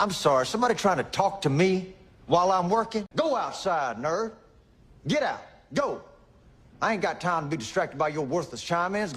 I'm sorry, somebody trying to talk to me while I'm working? Go outside, nerd. Get out. Go. I ain't got time to be distracted by your worthless chime-ins.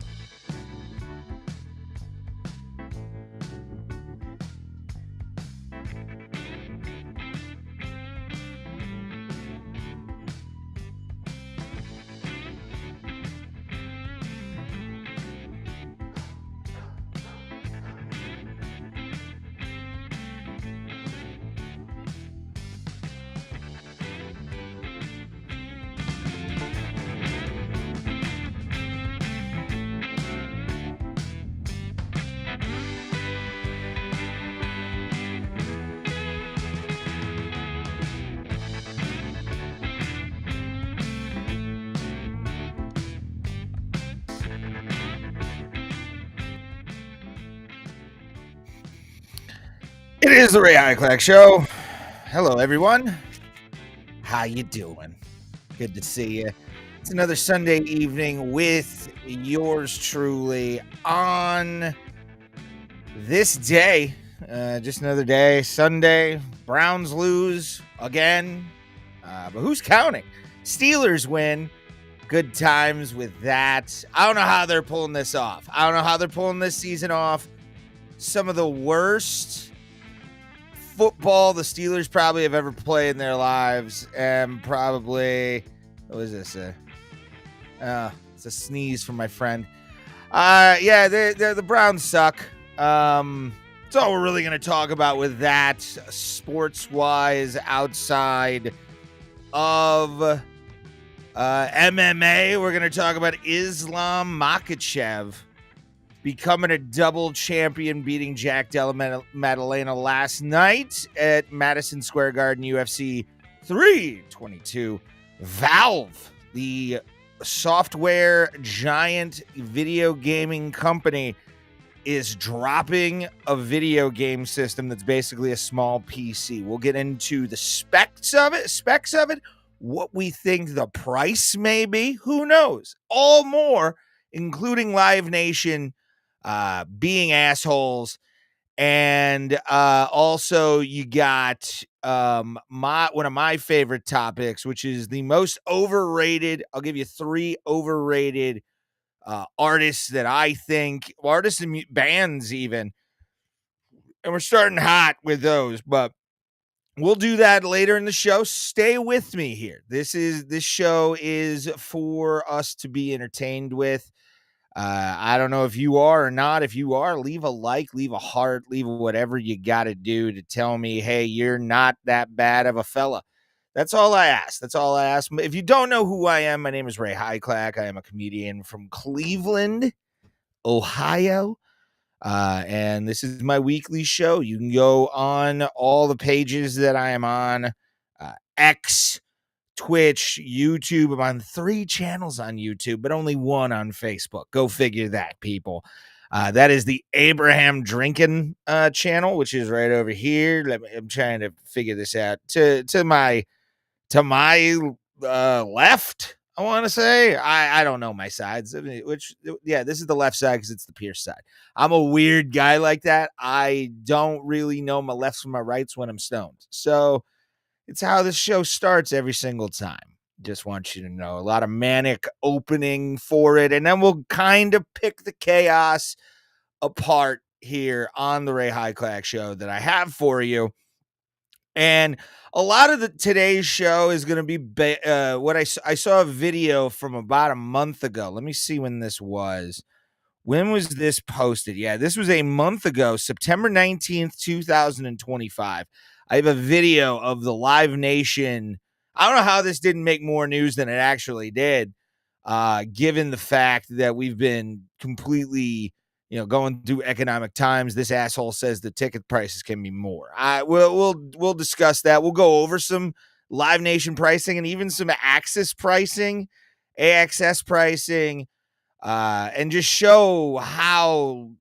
It is the Ray Hyclak Show. Hello, everyone. How you doing? Good to see you. It's another Sunday evening with yours truly on this day. Just another day, Sunday. Browns lose again. But who's counting? Steelers win. Good times with that. I don't know how they're pulling this off. I don't know how they're pulling this season off. Some of the worst football the Steelers probably have ever played in their lives, and probably, what was this? It's a sneeze from my friend. Yeah, the Browns suck. That's all we're really going to talk about with that, sports-wise, outside of MMA. We're going to talk about Islam Makhachev becoming a double champion, beating Jack Della Maddalena last night at Madison Square Garden UFC 322. Valve, the software giant video gaming company, is dropping a video game system that's basically a small PC. We'll get into the specs of it, what we think the price may be, who knows? All more, including Live Nation being assholes, and also you got one of my favorite topics, which is the most overrated. I'll give you 3 overrated artists that I think, artists and bands even, and we're starting hot with those, but we'll do that later in the show. Stay with me here. This show is for us to be entertained with. I don't know if you are or not. If you are, leave a like, leave a heart, leave whatever you got to do to tell me, hey, you're not that bad of a fella. That's all I ask. If you don't know who I am, my name is Ray Hyclak. I am a comedian from Cleveland, Ohio. And this is my weekly show. You can go on all the pages that I am on, X, Twitch, YouTube. I'm on 3 channels on YouTube, but only 1 on Facebook. Go figure that, people. That is the Abraham Drinking channel, which is right over here. I'm trying to figure this out. To my left, I want to say. I don't know my sides. This is the left side because it's the Pierce side. I'm a weird guy like that. I don't really know my lefts from my rights when I'm stoned. So it's how this show starts every single time. Just want you to know, a lot of manic opening for it. And then we'll kind of pick the chaos apart here on the Ray Hyclak Show that I have for you. And a lot of today's show is going to be what I saw a video from about a month ago. Let me see when this was. When was this posted? Yeah, this was a month ago, September 19th, 2025. I have a video of the Live Nation. I don't know how this didn't make more news than it actually did, given the fact that we've been completely, going through economic times. This asshole says the ticket prices can be more. We'll discuss that. We'll go over some Live Nation pricing and even some AXS pricing, and just show how,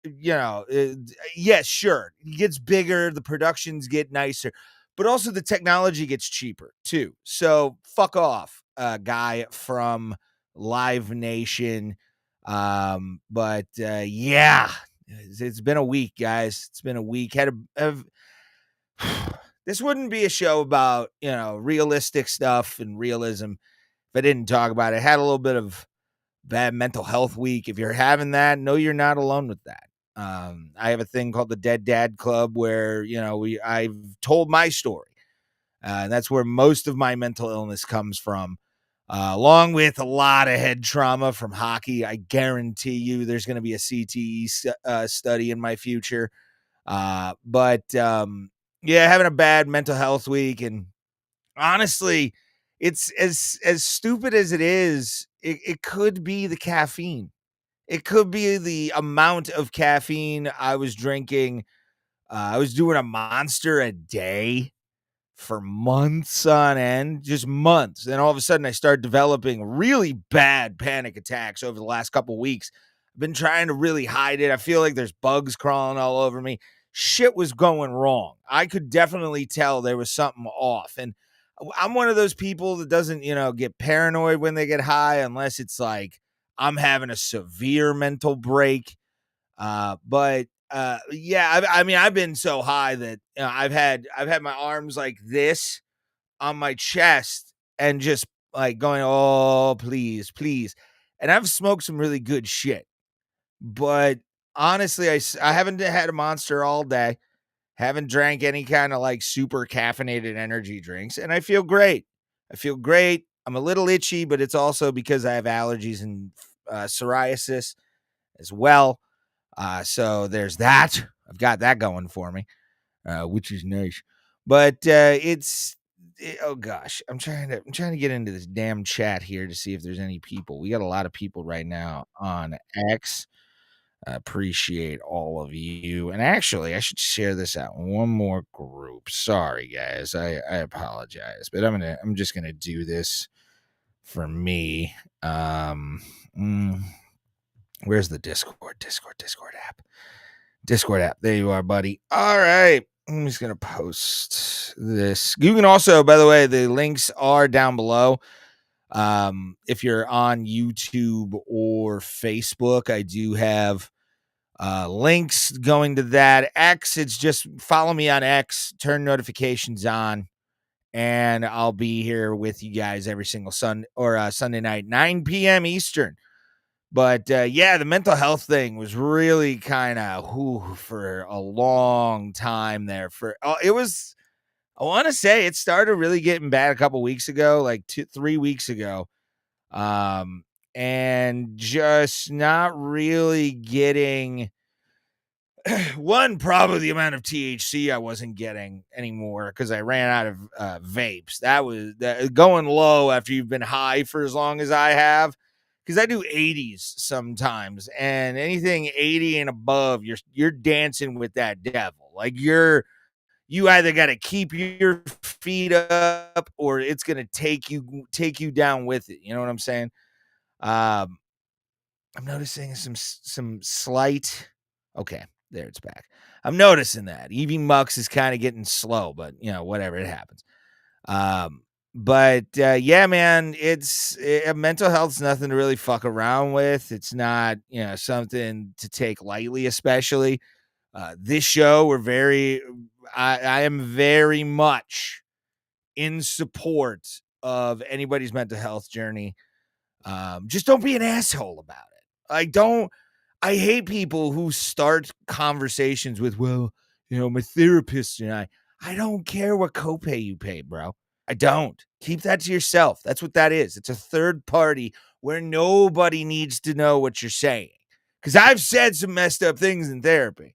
yes, sure, it gets bigger, the productions get nicer, but also the technology gets cheaper too. So fuck off, guy from Live Nation. Yeah, it's been a week, guys. It's been a week. this wouldn't be a show about, realistic stuff and realism if I didn't talk about it. I had a little bit of bad mental health week. If you're having that, no, you're not alone with that. I have a thing called the Dead Dad Club where, I've told my story. And that's where most of my mental illness comes from, along with a lot of head trauma from hockey. I guarantee you there's going to be a CTE study in my future. But having a bad mental health week. And honestly, it's as stupid as it is, it could be the caffeine. It could be the amount of caffeine I was drinking. I was doing a monster a day for months on end, just months. Then all of a sudden I started developing really bad panic attacks over the last couple of weeks. I've been trying to really hide it. I feel like there's bugs crawling all over me. Shit was going wrong. I could definitely tell there was something off. And I'm one of those people that doesn't, get paranoid when they get high unless it's like I'm having a severe mental break. I've been so high that I've had my arms like this on my chest and just like going, oh, please, please. And I've smoked some really good shit, but honestly, I haven't had a monster all day. Haven't drank any kind of like super caffeinated energy drinks, and I feel great. I'm a little itchy, but it's also because I have allergies and psoriasis as well. So there's that. I've got that going for me, which is nice. But oh gosh, I'm trying to get into this damn chat here to see if there's any people. We got a lot of people right now on X. I appreciate all of you. And actually, I should share this out in one more group. Sorry, guys. I apologize, but I'm just gonna do this for me. Where's the Discord app? Discord app. There you are, buddy. All right. I'm just going to post this. You can also, by the way, the links are down below. If you're on YouTube or Facebook, I do have links going to that. X, it's just follow me on X, turn notifications on, and I'll be here with you guys every single Sunday night, 9 p.m. Eastern. But the mental health thing was really kind of for a long time there. I want to say it started really getting bad a couple weeks ago, like 2-3 weeks ago. And just not really getting one, probably the amount of THC I wasn't getting anymore because I ran out of vapes. That was going low after you've been high for as long as I have. Because I do 80s sometimes, and anything 80 and above, you're dancing with that devil. Like you either got to keep your feet up, or it's gonna take you down with it. You know what I'm saying? I'm noticing some slight. Okay, there it's back. I'm noticing that EV Mux is kind of getting slow, but whatever, it happens. But man, it's mental health's nothing to really fuck around with. It's not, something to take lightly, especially this show. I am very much in support of anybody's mental health journey. Just don't be an asshole about it. I hate people who start conversations with, well, my therapist and I don't care what copay you pay, bro. I don't. Keep that to yourself. That's what that is. It's a third party where nobody needs to know what you're saying. Because I've said some messed up things in therapy,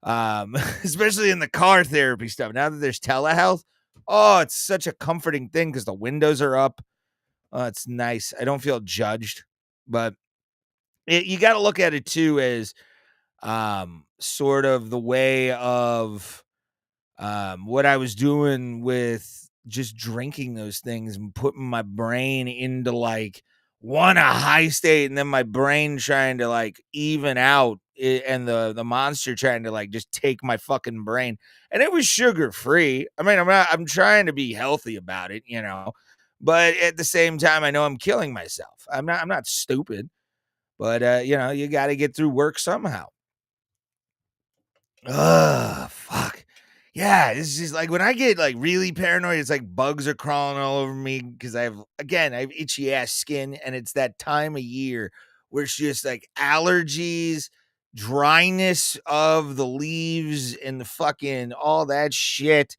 especially in the car therapy stuff. Now that there's telehealth, it's such a comforting thing because the windows are up. Oh, it's nice. I don't feel judged. But you got to look at it, too, as sort of the way of what I was doing with just drinking those things and putting my brain into like a high state, and then my brain trying to like even out it, and the monster trying to like just take my fucking brain. And it was sugar free. I mean, I'm trying to be healthy about it, but at the same time, I know I'm killing myself. I'm not stupid, but you got to get through work somehow. Ugh, fuck. Yeah, it's just like when I get like really paranoid, it's like bugs are crawling all over me because I have itchy ass skin, and it's that time of year where it's just like allergies, dryness of the leaves, and the fucking all that shit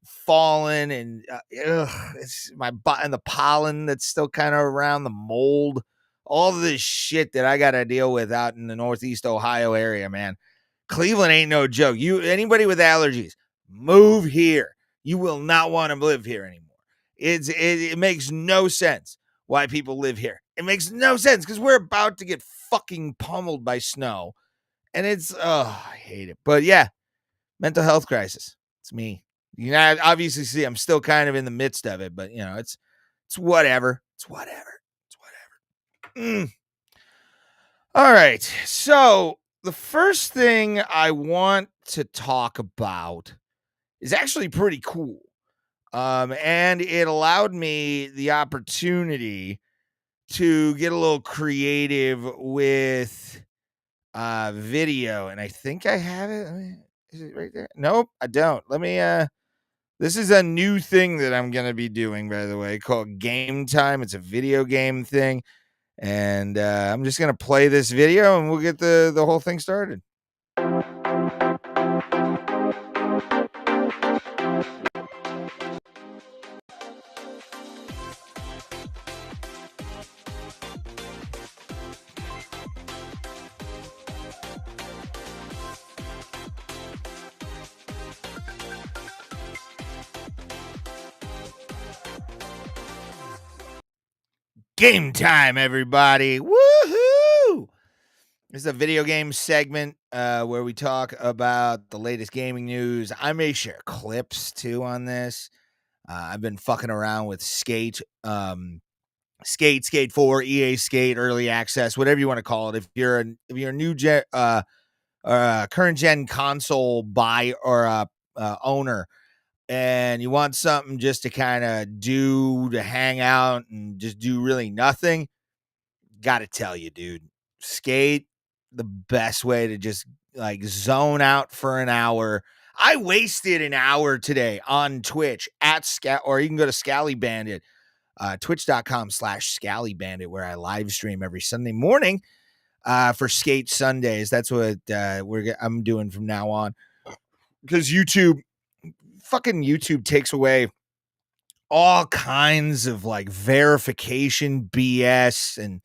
falling, and it's my butt and the pollen that's still kind of around, the mold, all this shit that I got to deal with out in the Northeast Ohio area, man. Cleveland ain't no joke. Anybody with allergies, move here. You will not want to live here anymore. It makes no sense why people live here. It makes no sense because we're about to get fucking pummeled by snow, and I hate it. But yeah, mental health crisis. It's me. You know, obviously see I'm still kind of in the midst of it, but it's whatever. It's whatever. It's whatever. All right. So the first thing I want to talk about is actually pretty cool. And it allowed me the opportunity to get a little creative with video. And I think I have it. Is it right there? Nope, I don't. Let me this is a new thing that I'm gonna be doing, by the way, called Game Time. It's a video game thing. And I'm just gonna play this video and we'll get the whole thing started. Game time, everybody. Woohoo! This is a video game segment where we talk about the latest gaming news. I may share clips too on this. I've been fucking around with Skate, Skate 4, EA Skate, Early Access, whatever you want to call it. If you're a new gen, current gen console buy or owner, and you want something just to kind of to hang out and just do really nothing, gotta tell you, dude, Skate, the best way to just like zone out for an hour. I wasted an hour today on Twitch or you can go to Scally Bandit, twitch.com/ScallyBandit, where I live stream every Sunday morning for Skate Sundays. That's what I'm doing from now on, because YouTube takes away all kinds of like verification BS, and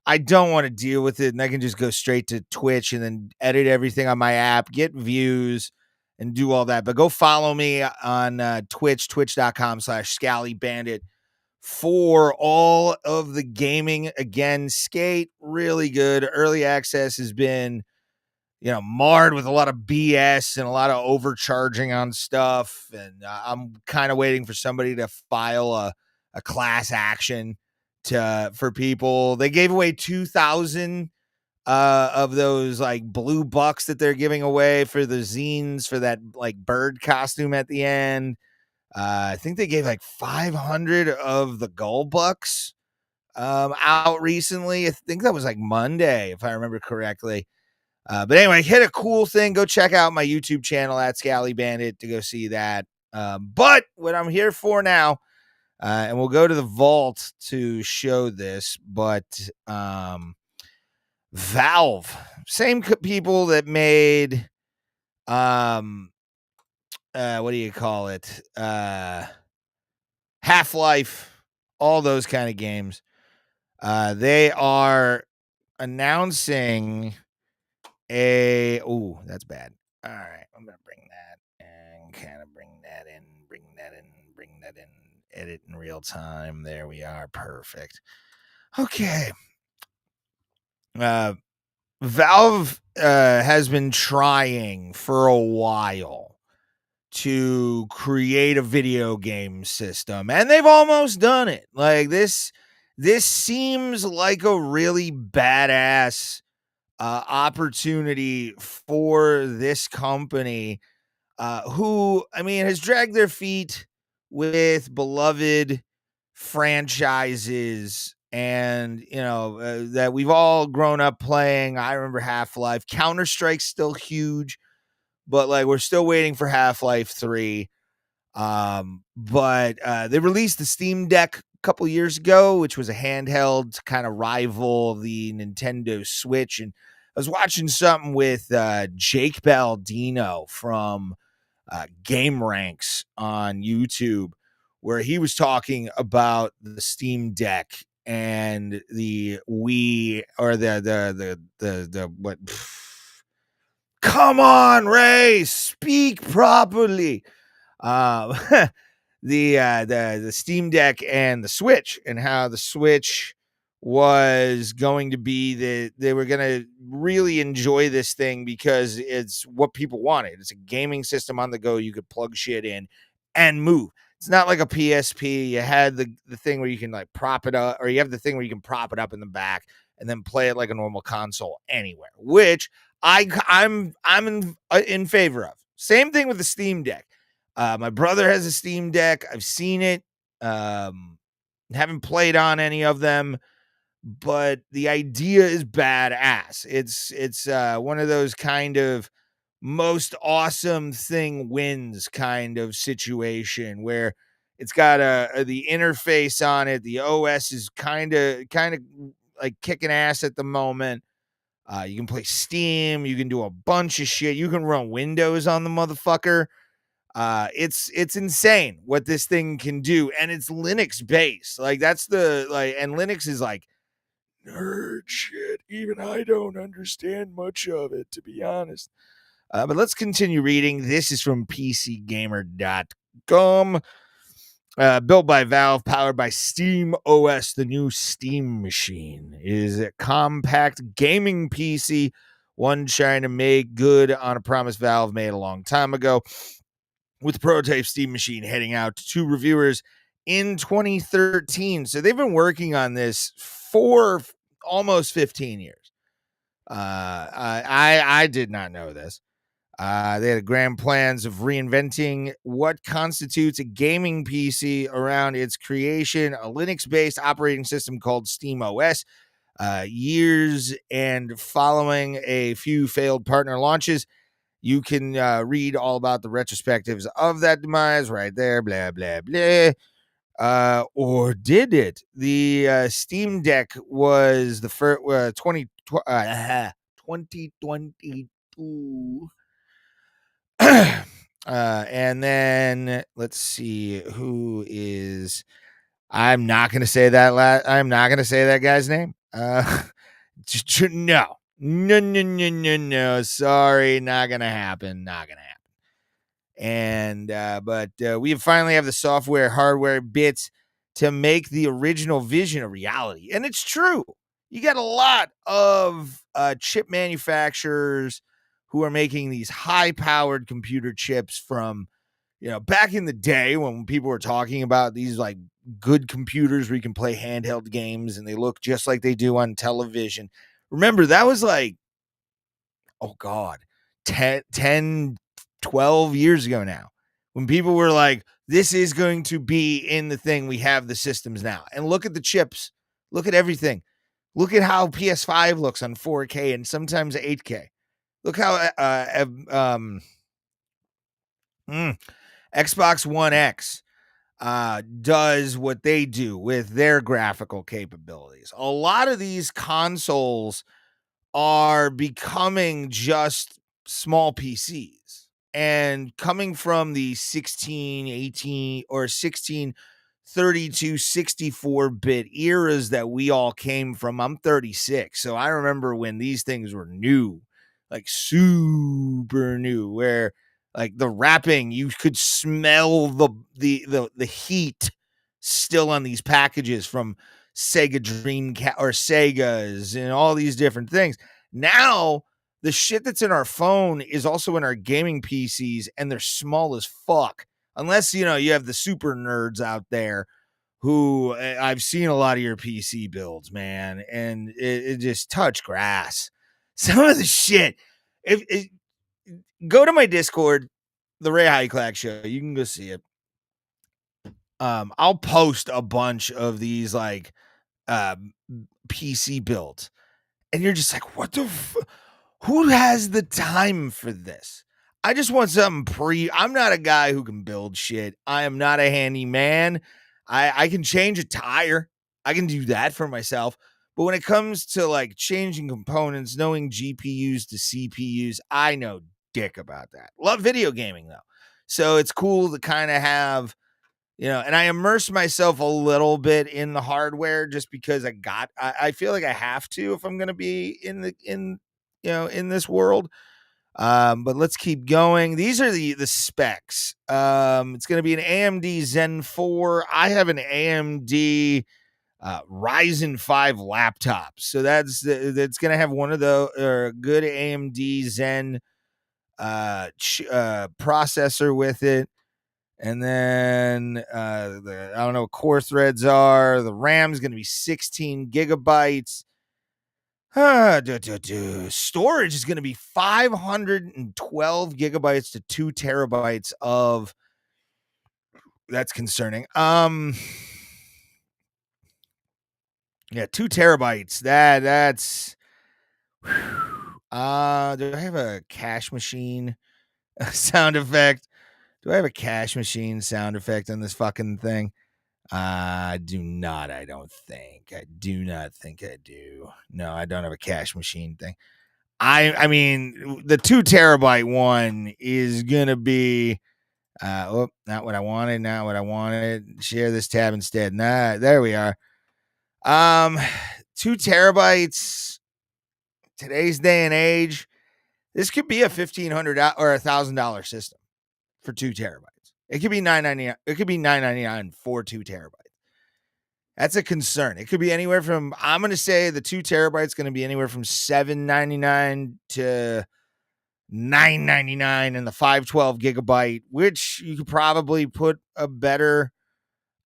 I don't want to deal with it. And I can just go straight to Twitch and then edit everything on my app, get views, and do all that. But go follow me on Twitch, twitch.com/ScallyBandit, for all of the gaming. Again, Skate, really good. Early access has been marred with a lot of BS and a lot of overcharging on stuff. And I'm kind of waiting for somebody to file a class action for people. They gave away 2,000 of those like blue bucks that they're giving away for the zines for that like bird costume at the end. I think they gave like 500 of the gold bucks out recently. I think that was like Monday, if I remember correctly. But anyway, hit a cool thing. Go check out my YouTube channel at Scally Bandit to go see that. But what I'm here for now, and we'll go to the vault to show this, but Valve, same people that made, what do you call it? Half-Life, all those kind of games. They are announcing that's bad. All right, I'm gonna bring that and kind of bring that in, edit in real time. There we are, perfect. Okay. Valve has been trying for a while to create a video game system, and they've almost done it. Like this seems like a really badass opportunity for this company, who, I mean, has dragged their feet with beloved franchises and, that we've all grown up playing. I remember Half-Life. Counter-Strike's still huge. but like we're still waiting for Half-Life 3. But they released the Steam Deck a couple years ago, which was a handheld to kind of rival the Nintendo Switch. And I was watching something with Jake Baldino from Game Ranks on YouTube, where he was talking about the Steam Deck and the Wii, or the what? Come on, Ray, speak properly. The Steam Deck and the Switch, and how the Switch was going to be they were going to really enjoy this thing because it's what people wanted. It's a gaming system on the go. You could plug shit in and move. It's not like a PSP. You had the thing where you can like prop it up, or you have the thing where you can prop it up in the back and then play it like a normal console anywhere, which I'm in favor of. Same thing with the Steam Deck. My brother has a Steam Deck. I've seen it. Haven't played on any of them, but the idea is badass. It's one of those kind of most awesome thing wins kind of situation where it's got the interface on it. The OS is kind of like kicking ass at the moment. You can play Steam. You can do a bunch of shit. You can run Windows on the motherfucker. It's insane what this thing can do, and it's Linux based. Like that's and Linux is like nerd shit. Even I don't understand much of it, to be honest. But let's continue reading. This is from PCGamer.com. Built by Valve, powered by Steam OS, the new Steam machine is a compact gaming PC, one trying to make good on a promise Valve made a long time ago, with the prototype Steam machine heading out to reviewers in 2013. So they've been working on this for almost 15 years. I did not know this. They had grand plans of reinventing what constitutes a gaming PC around its creation, a Linux-based operating system called Steam OS. Years and following a few failed partner launches, you can read all about the retrospectives of that demise right there, blah, blah, blah. Or did it? The Steam Deck was the first 2022. And then let's see who is. I'm not going to say that. I'm not going to say that guy's name. No. Sorry, not gonna happen. And but we finally have the software, hardware bits to make the original vision a reality, and it's true. You got a lot of chip manufacturers who are making these high-powered computer chips from, back in the day when people were talking about these like good computers where you can play handheld games and they look just like they do on television. Remember, that was like, oh God, 10, 12 years ago now, when people were like, this is going to be in the thing. We have the systems now. And look at the chips. Look at everything. Look at how PS5 looks on 4K and sometimes 8K. Look how Xbox One X does what they do with their graphical capabilities. A lot of these consoles are becoming just small PCs, and coming from the 16, 18, or 16, 32, 64-bit eras that we all came from. I'm 36, so I remember when these things were new, like super new, where like the wrapping, you could smell the heat still on these packages from Sega Dreamcast or Segas and all these different things. Now the shit that's in our phone is also in our gaming PCs, and they're small as fuck. Unless, you have the super nerds out there who I've seen a lot of your PC builds, man, and it just touch grass. Some of the shit. Go to my Discord, the Ray Hyclak Show. You can go see it. I'll post a bunch of these like PC builds, and you're just like, what the who has the time for this? I just want something I'm not a guy who can build shit. I am not a handyman. I can change a tire. I can do that for myself. But when it comes to like changing components, knowing GPUs to CPUs, I know dick about that. Love video gaming though. So it's cool to kind of have, and I immerse myself a little bit in the hardware just because I feel like I have to if I'm going to be in this world. But let's keep going. These are the specs. It's going to be an AMD Zen 4. I have an AMD Ryzen 5 laptop. So that's going to have one of the good AMD Zen processor with it. And then I don't know what core threads are. The RAM is going to be 16 gigabytes. Storage is going to be 512 gigabytes to 2 terabytes of. That's concerning. Yeah, 2 terabytes. That's. Do I have a cache machine sound effect? Do I have a cache machine sound effect on this fucking thing? I do not. I don't think. I do not think I do. No, I don't have a cache machine thing. I mean, the 2 terabyte one is gonna be. Not what I wanted. Not what I wanted. Share this tab instead. Nah, there we are. 2 terabytes. Today's day and age, this could be a $1,500 or $1,000 system for 2 terabytes. It could be $999. It could be $999 for 2 terabytes. That's a concern. It could be anywhere from, I'm going to say the 2 terabytes going to be anywhere from $799 to $999, and the 512 gigabyte, which you could probably put a better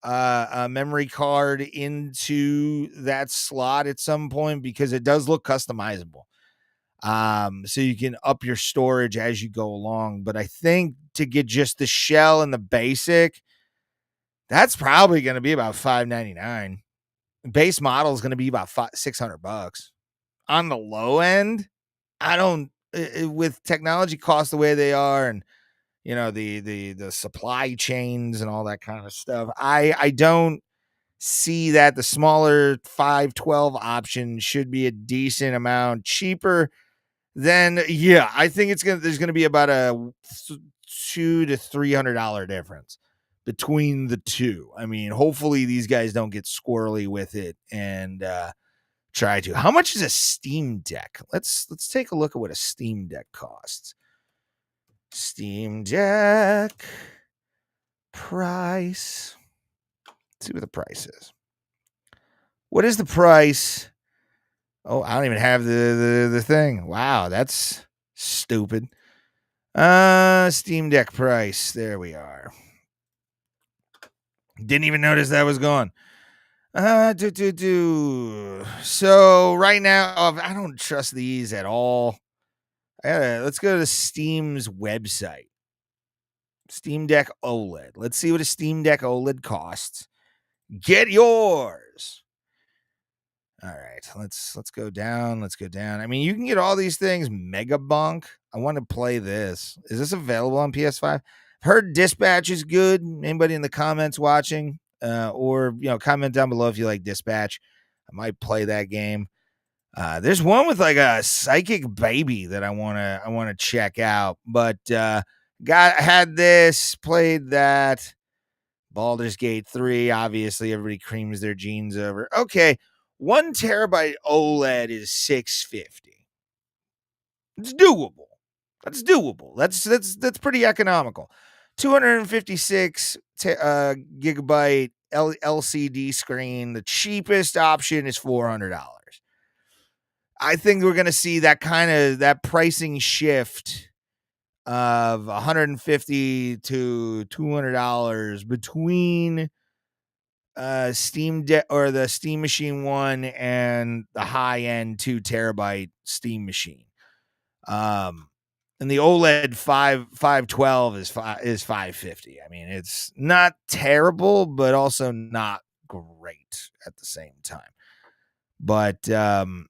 a memory card into that slot at some point because it does look customizable. So you can up your storage as you go along. But I think to get just the shell and the basic, that's probably going to be about $599. Base model is going to be about $600 on the low end. I don't, with technology costs the way they are, and the supply chains and all that kind of stuff. I don't see that the smaller 512 option should be a decent amount cheaper. Then I think there's gonna be about a $200 to $300 difference between the two. I mean, hopefully these guys don't get squirrely with it and try to. How much is a Steam Deck? Let's take a look at what a Steam Deck costs. Steam Deck price. Let's see what the price is. What is the price? Oh, I don't even have the thing. Wow, that's stupid. Steam Deck price. There we are. Didn't even notice that was gone. So right now, I don't trust these at all. Let's go to Steam's website. Steam Deck OLED. Let's see what a Steam Deck OLED costs. Get yours. All right, let's go down. Let's go down. I mean, you can get all these things. Mega Bunk. I want to play this. Is this available on PS5? Heard Dispatch is good. Anybody in the comments watching? Or comment down below if you like Dispatch. I might play that game. There's one with like a psychic baby that I wanna check out. But had this, played that. Baldur's Gate 3. Obviously, everybody creams their jeans over. Okay. 1 terabyte OLED is $650. It's doable. That's doable. That's pretty economical. 256 gigabyte LCD screen. The cheapest option is $400. I think we're going to see that pricing shift of $150 to $200 between Steam Deck or the Steam Machine 1 and the high end 2 terabyte Steam Machine. And the OLED 512 is $550. I mean, it's not terrible, but also not great at the same time. But I'm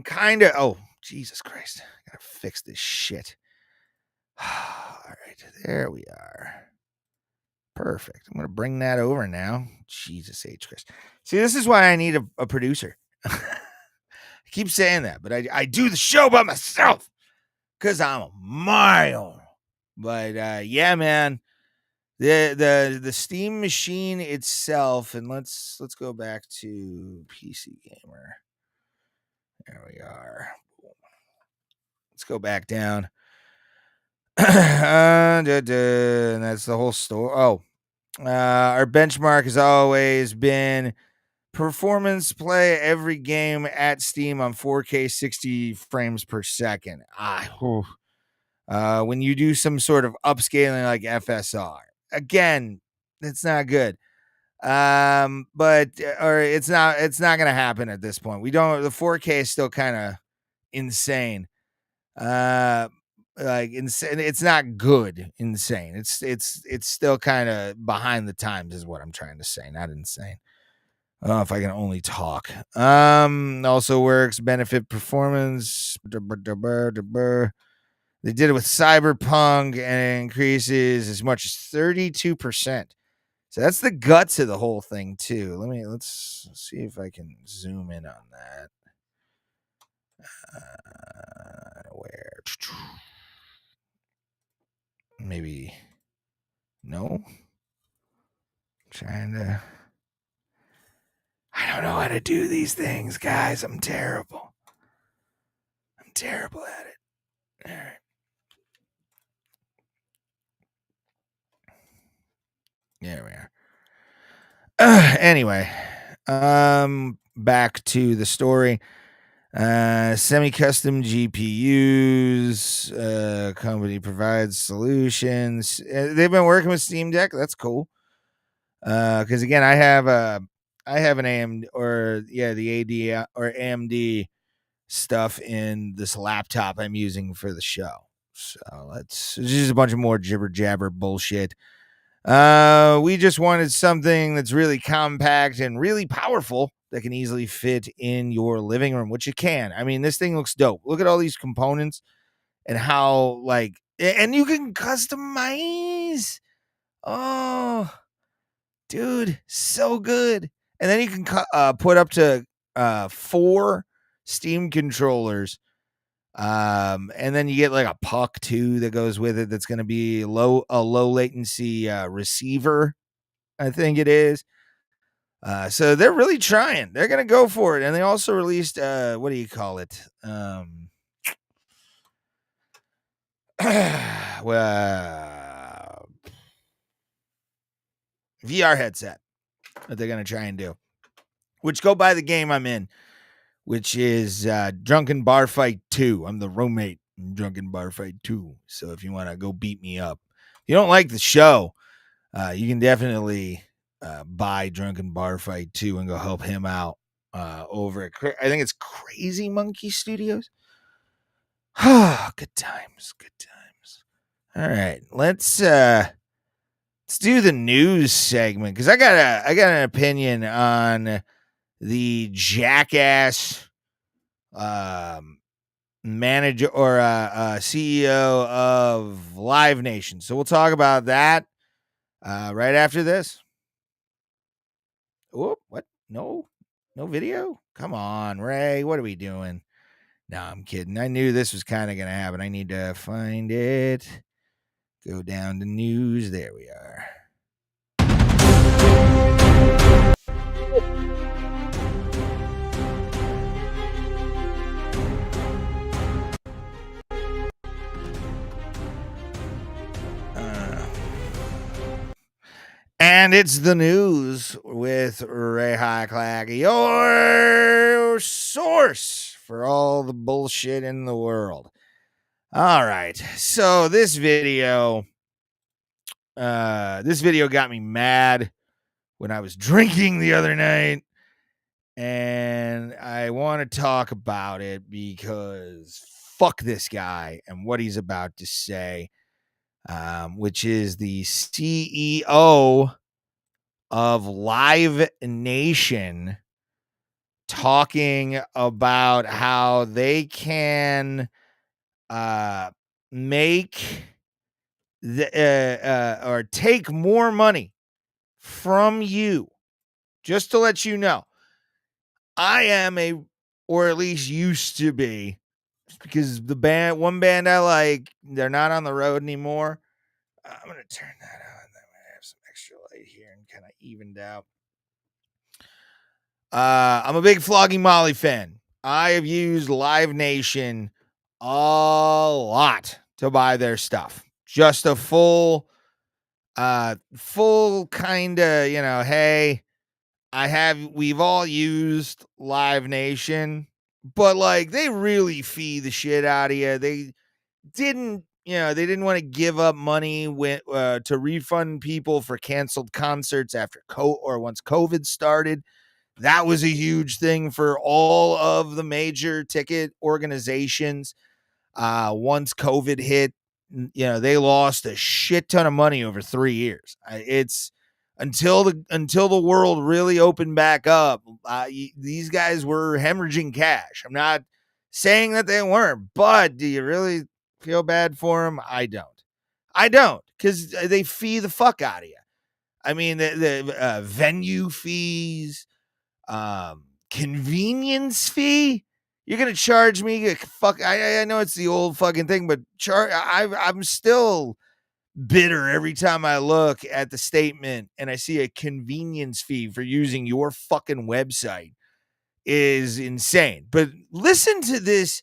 kind of Jesus Christ. I gotta fix this shit. All right. There we are. Perfect. I'm going to bring that over now. Jesus H. Christ. See, this is why I need a producer. I keep saying that, but I do the show by myself because I'm my own. But yeah, man. The Steam machine itself, and let's go back to PC Gamer. There we are. Let's go back down. And that's the whole story. Oh, our benchmark has always been performance play every game at Steam on 4K 60 frames per second. When you do some sort of upscaling like FSR, again, it's not good. But it's not gonna happen at this point. The 4K is still kind of insane. Like insane. It's not good. Insane. It's still kind of behind the times, is what I'm trying to say. Not insane. Oh, if I can only talk. Also works. Benefit performance. They did it with Cyberpunk, and it increases as much as 32%. So that's the guts of the whole thing too. Let's see if I can zoom in on that. Where? Maybe no. Trying to. I don't know how to do these things, guys. I'm terrible. I'm terrible at it. All right. There we are. Anyway, back to the story. Semi-custom GPUs. Company provides solutions. They've been working with Steam Deck. That's cool. Because again, I have an AMD the AD or AMD stuff in this laptop I'm using for the show. So it's just a bunch of more jibber jabber bullshit. We just wanted something that's really compact and really powerful that can easily fit in your living room, which it can. I mean, this thing looks dope. Look at all these components and how and you can customize. Oh, dude, so good. And then you can put up to 4 Steam controllers. And then you get like a puck too that goes with it. That's going to be a low latency receiver, I think it is. So they're really trying. They're going to go for it. And they also released what do you call it? VR headset that they're going to try and do. Which go by the game I'm in, which is Drunken Bar Fight 2. I'm the roommate in Drunken Bar Fight 2. So if you want to go beat me up, if you don't like the show, you can definitely buy Drunken Bar Fight 2 and go help him out over at, I think it's Crazy Monkey Studios. Good times. All right, let's do the news segment because I got an opinion on the jackass manager or CEO of Live Nation. So we'll talk about that right after this. Oh, what? No video? Come on, Ray. What are we doing? No, I'm kidding. I knew this was kind of going to happen. I need to find it. Go down to news. There we are. And it's the news with Ray Hyclak, your source for all the bullshit in the world. All right. So this video got me mad when I was drinking the other night. And I want to talk about it because fuck this guy and what he's about to say. Which is the CEO of Live Nation, talking about how they can make or take more money from you. Just to let you know, I am or at least used to be, because one band I like, they're not on the road anymore. I'm gonna turn that on. Then I have some extra light here and kind of evened out. I'm a big Flogging Molly fan. I have used Live Nation a lot to buy their stuff. Just a full kind of, hey, we've all used Live Nation, but like they really fee the shit out of you. They didn't want to give up money to refund people for canceled concerts after once COVID started. That was a huge thing for all of the major ticket organizations. Once COVID hit, they lost a shit ton of money over 3 years. It's until the world really opened back up. These guys were hemorrhaging cash. I'm not saying that they weren't, but do you really feel bad for them? I don't, because they fee the fuck out of you. I mean, the venue fees, convenience fee. You're gonna charge me? Fuck! I know it's the old fucking thing, but I'm still bitter every time I look at the statement and I see a convenience fee for using your fucking website. Is insane. But listen to this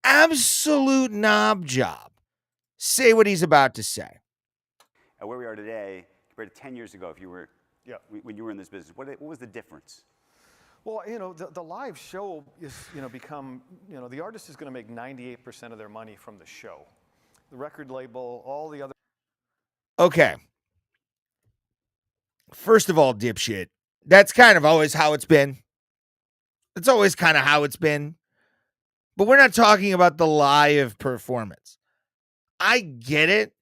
absolute knob job say what he's about to say. Where we are today compared to 10 years ago, if you were, when you were in this business, what was the difference? Well, the live show is, become, the artist is going to make 98% of their money from the show. The record label, all the other. Okay. First of all, dipshit, that's kind of always how it's been. It's always kind of how it's been. But we're not talking about the live performance. I get it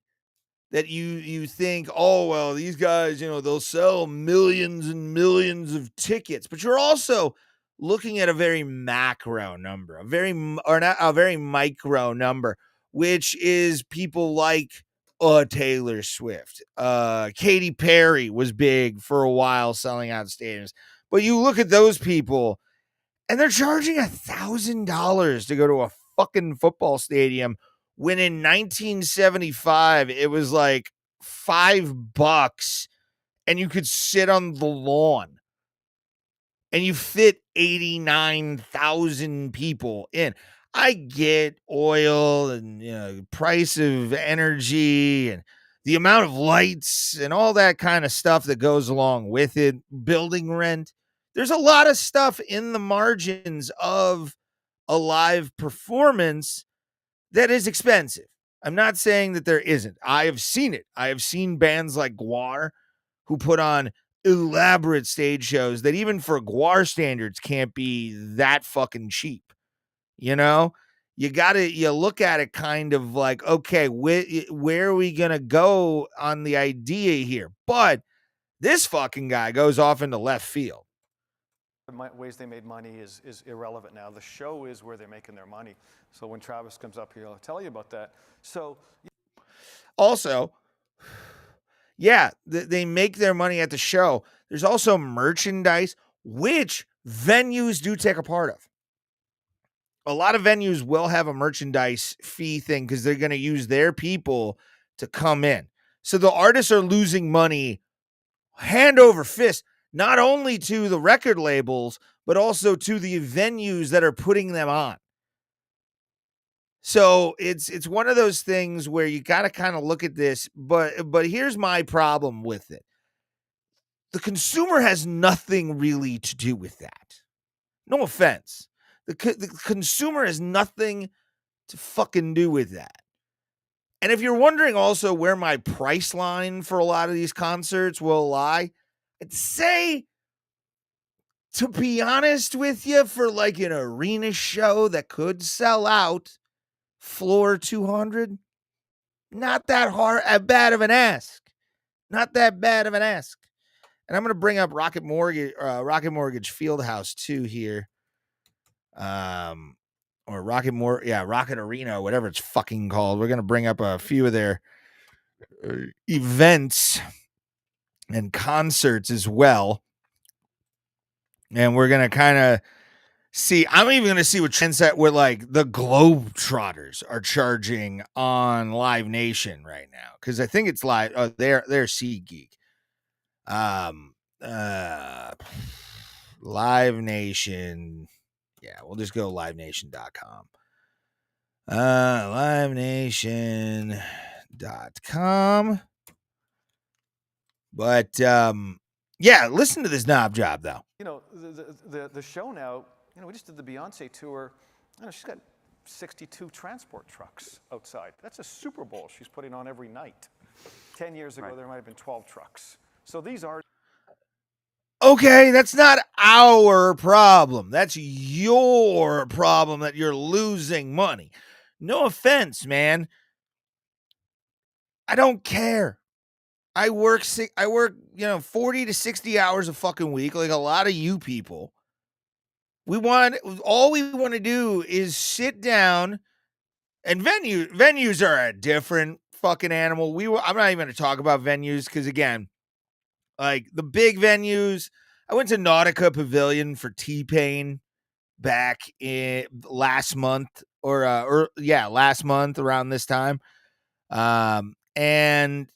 that you think, oh, well, these guys, they'll sell millions and millions of tickets. But you're also looking at a very macro number, a very micro number, which is people like Taylor Swift. Katy Perry was big for a while selling out stadiums. But you look at those people, and they're charging $1,000 to go to a fucking football stadium, when in 1975 it was like $5 and you could sit on the lawn and you fit 89,000 people in. I get oil and price of energy and the amount of lights and all that kind of stuff that goes along with it, building rent. There's a lot of stuff in the margins of a live performance that is expensive. I'm not saying that there isn't. I have seen it. I have seen bands like Gwar who put on elaborate stage shows that even for Gwar standards can't be that fucking cheap. You look at it kind of like, okay, where are we going to go on the idea here? But this fucking guy goes off into left field. Ways they made money is irrelevant now. The show is where they're making their money. So when Travis comes up here, I'll tell you about that. So also, yeah, they make their money at the show. There's also merchandise, which venues do take a part of. A lot of venues will have a merchandise fee thing because they're going to use their people to come in. So the artists are losing money hand over fist, not only to the record labels, but also to the venues that are putting them on. So it's one of those things where you got to kind of look at this, but here's my problem with it. The consumer has nothing really to do with that. No offense. The consumer has nothing to fucking do with that. And if you're wondering also where my price line for a lot of these concerts will lie, I'd say, to be honest with you, for like an arena show that could sell out, floor 200, not that bad of an ask. Not that bad of an ask. And I'm going to bring up Rocket Mortgage Fieldhouse 2 here. Or Rocket Arena, whatever it's fucking called. We're going to bring up a few of their events and concerts as well. And we're going to kind of see, I'm even going to see what Trendset with like the Globetrotters are charging on Live Nation right now. Cause I think it's live. They're SeatGeek. Live Nation. Yeah, we'll just go livenation.com. Livenation.com. But yeah, listen to this knob job though. You know, the show now, you know, we just did the Beyonce tour. You know, she's got 62 transport trucks outside. That's a Super Bowl she's putting on every night. 10 years ago, there might have been 12 trucks. So these are... Okay, that's not our problem. That's your problem that you're losing money. No offense, man. I don't care. I work, 40 to 60 hours a fucking week, like a lot of you people. All we want to do is sit down, and venues are a different fucking animal. I'm not even going to talk about venues because, again, like the big venues, I went to Nautica Pavilion for T-Pain back in last month last month around this time. And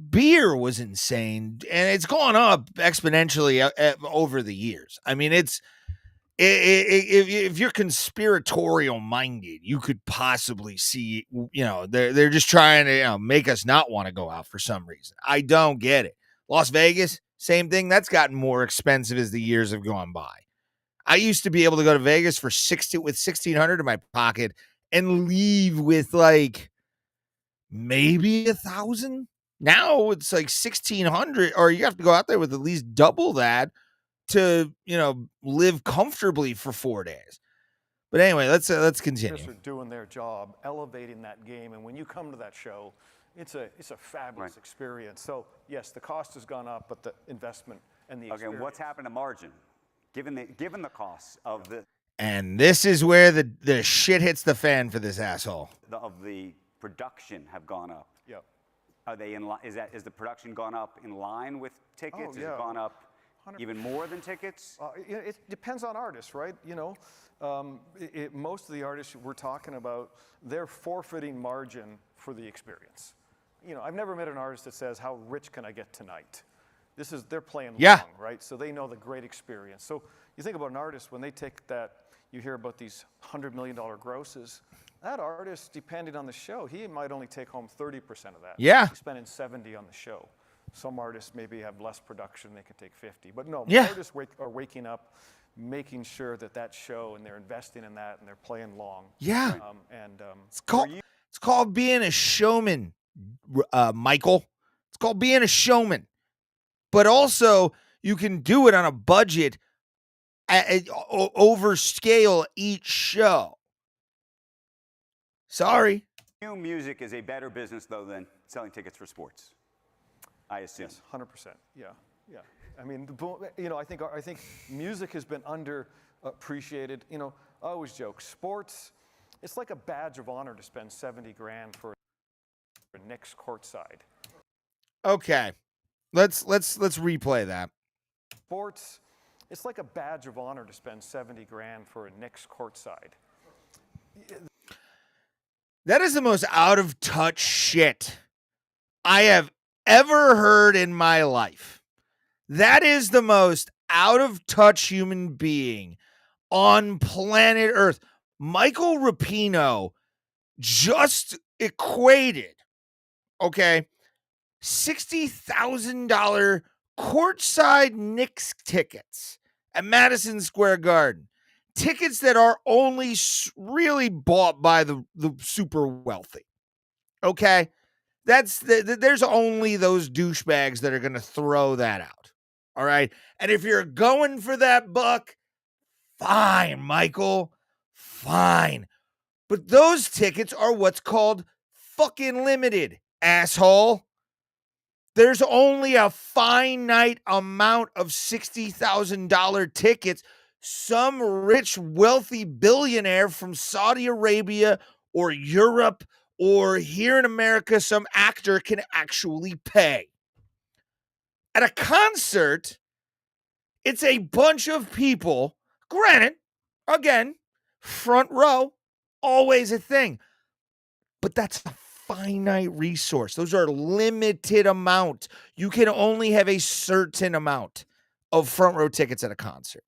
beer was insane, and it's gone up exponentially over the years. I mean, if you're conspiratorial minded, you could possibly see, they're just trying to make us not want to go out for some reason. I don't get it. Las Vegas, same thing. That's gotten more expensive as the years have gone by. I used to be able to go to Vegas with $1,600 in my pocket and leave with like maybe $1,000. Now it's like $1,600, or you have to go out there with at least double that to, live comfortably for 4 days. But anyway, let's continue. They're doing their job, elevating that game, and when you come to that show, it's a fabulous experience. So yes, the cost has gone up, but the investment and the experience. Okay, what's happened to margin, given the costs of the? And this is where the shit hits the fan for this asshole. Of the production have gone up. Yep. Are they in line? Is the production gone up in line with tickets? Oh, yeah. Has it gone up 100%. even more than tickets? It depends on artists, right? Most of the artists we're talking about, they're forfeiting margin for the experience. I've never met an artist that says, "How rich can I get tonight?" They're playing long, right? So they know the great experience. So you think about an artist, when they take that, you hear about these $100 million grosses. That artist, depending on the show, he might only take home 30% of that. Yeah. He's spending 70 on the show. Some artists maybe have less production, they can take 50. But no, artists are waking up, making sure that show, and they're investing in that, and they're playing long. Yeah. It's called being a showman, Michael. It's called being a showman. But also, you can do it on a budget, overscale each show. Sorry. New music is a better business, though, than selling tickets for sports, I assume. Yes, 100%. Yeah. I mean, I think music has been underappreciated. I always joke, sports, it's like a badge of honor to spend $70,000 for a Knicks courtside. Okay, let's replay that. Sports, it's like a badge of honor to spend $70,000 for a Knicks courtside. That is the most out of touch shit I have ever heard in my life. That is the most out of touch human being on planet Earth. Michael Rapino just equated, $60,000 courtside Knicks tickets at Madison Square Garden. Tickets that are only really bought by the super wealthy. Okay? There's only those douchebags that are going to throw that out. All right? And if you're going for that buck, fine, Michael. Fine. But those tickets are what's called fucking limited, asshole. There's only a finite amount of $60,000 tickets some rich, wealthy billionaire from Saudi Arabia or Europe or here in America, some actor can actually pay. At a concert, it's a bunch of people. Granted, again, front row, always a thing. But that's a finite resource. Those are limited amount. You can only have a certain amount of front row tickets at a concert.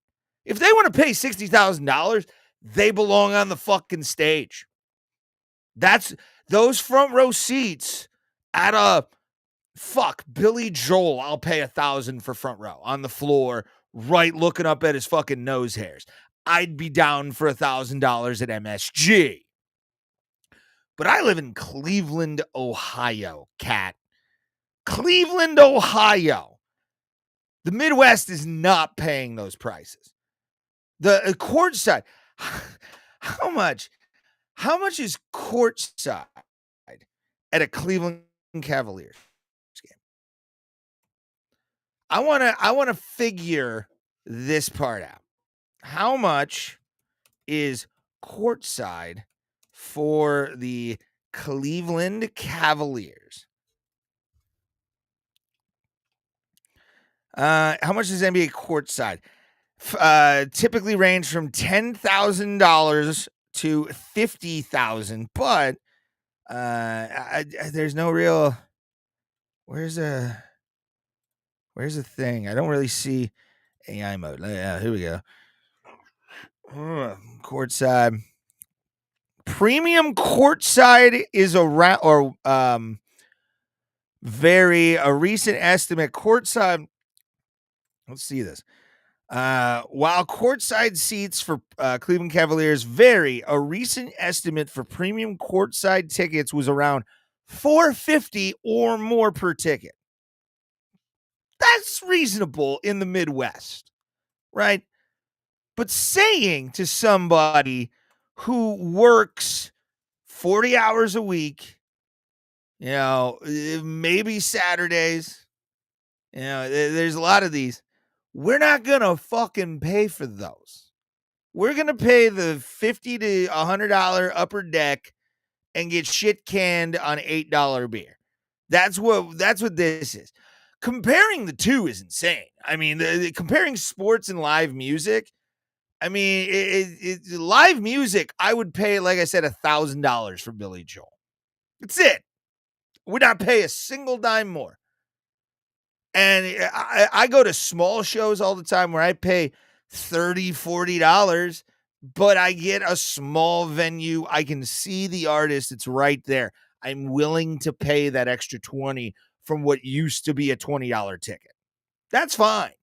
If they want to pay $60,000, they belong on the fucking stage. That's those front row seats at a Billy Joel. I'll pay $1,000 for front row on the floor, right, looking up at his fucking nose hairs. I'd be down for $1,000 at MSG. But I live in Cleveland, Ohio, cat. Cleveland, Ohio. The Midwest is not paying those prices. The courtside. How much is courtside at a Cleveland Cavaliers game? I want to figure this part out. How much is courtside for the Cleveland Cavaliers? How much is NBA courtside? Typically range from $10,000 to $50,000, but there's no real. Where's the thing? I don't really see AI mode. Here we go. Courtside. Premium courtside is around, or a recent estimate. Courtside. Let's see this. While courtside seats for Cleveland Cavaliers vary, a recent estimate for premium courtside tickets was around $450 or more per ticket. That's reasonable in the Midwest, right? But saying to somebody who works 40 hours a week, maybe Saturdays, there's a lot of these. We're not going to fucking pay for those. We're going to pay the $50 to $100 upper deck and get shit canned on $8 beer. That's what this is. Comparing the two is insane. I mean, comparing sports and live music. I mean, live music, I would pay, like I said, $1,000 for Billy Joel. That's it. Would not pay a single dime more. And I go to small shows all the time where I pay $30, $40, but I get a small venue. I can see the artist. It's right there. I'm willing to pay that extra $20 from what used to be a $20 ticket. That's fine.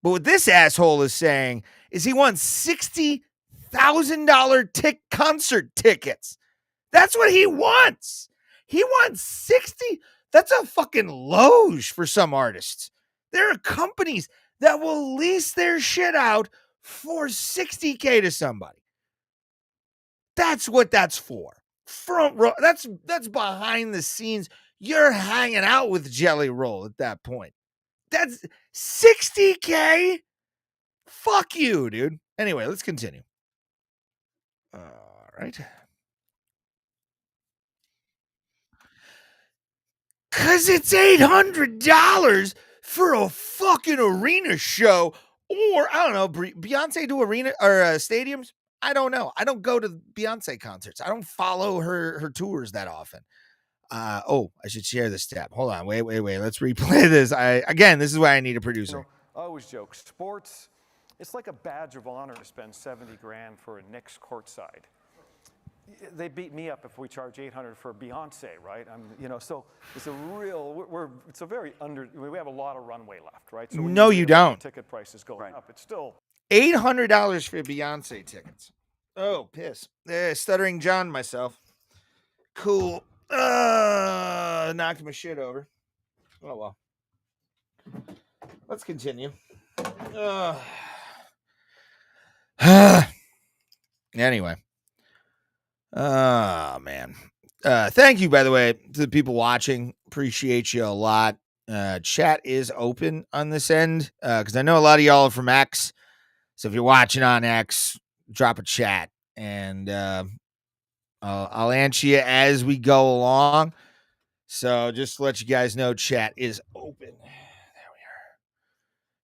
But what this asshole is saying is he wants $60,000 concert tickets. That's what he wants. He wants 60. That's a fucking loge for some artists. There are companies that will lease their shit out for $60K to somebody. That's what that's for. Front row. That's behind the scenes. You're hanging out with Jelly Roll at that point. That's $60K. Fuck you, dude. Anyway, let's continue. All right. Because it's $800 for a fucking arena show. Or, I don't know, Beyonce do arena or stadiums? I don't know. I don't go to Beyonce concerts. I don't follow her tours that often. I should share this tab. Hold on. Wait. Let's replay this. This is why I need a producer. I always joke, sports, it's like a badge of honor to spend $70 grand for a Knicks courtside. They beat me up if we charge $800 for Beyonce, right? So it's a real. We have a lot of runway left, right? So no, you don't. Ticket prices going up. It's still $800 for Beyonce tickets. Oh, piss! Stuttering John myself. Cool. Knocked my shit over. Oh well. Let's continue. Anyway. Oh, man. Thank you, by the way, to the people watching. Appreciate you a lot. Chat is open on this end because I know a lot of y'all are from X. So if you're watching on X, drop a chat and I'll answer you as we go along. So just to let you guys know, chat is open. There we are.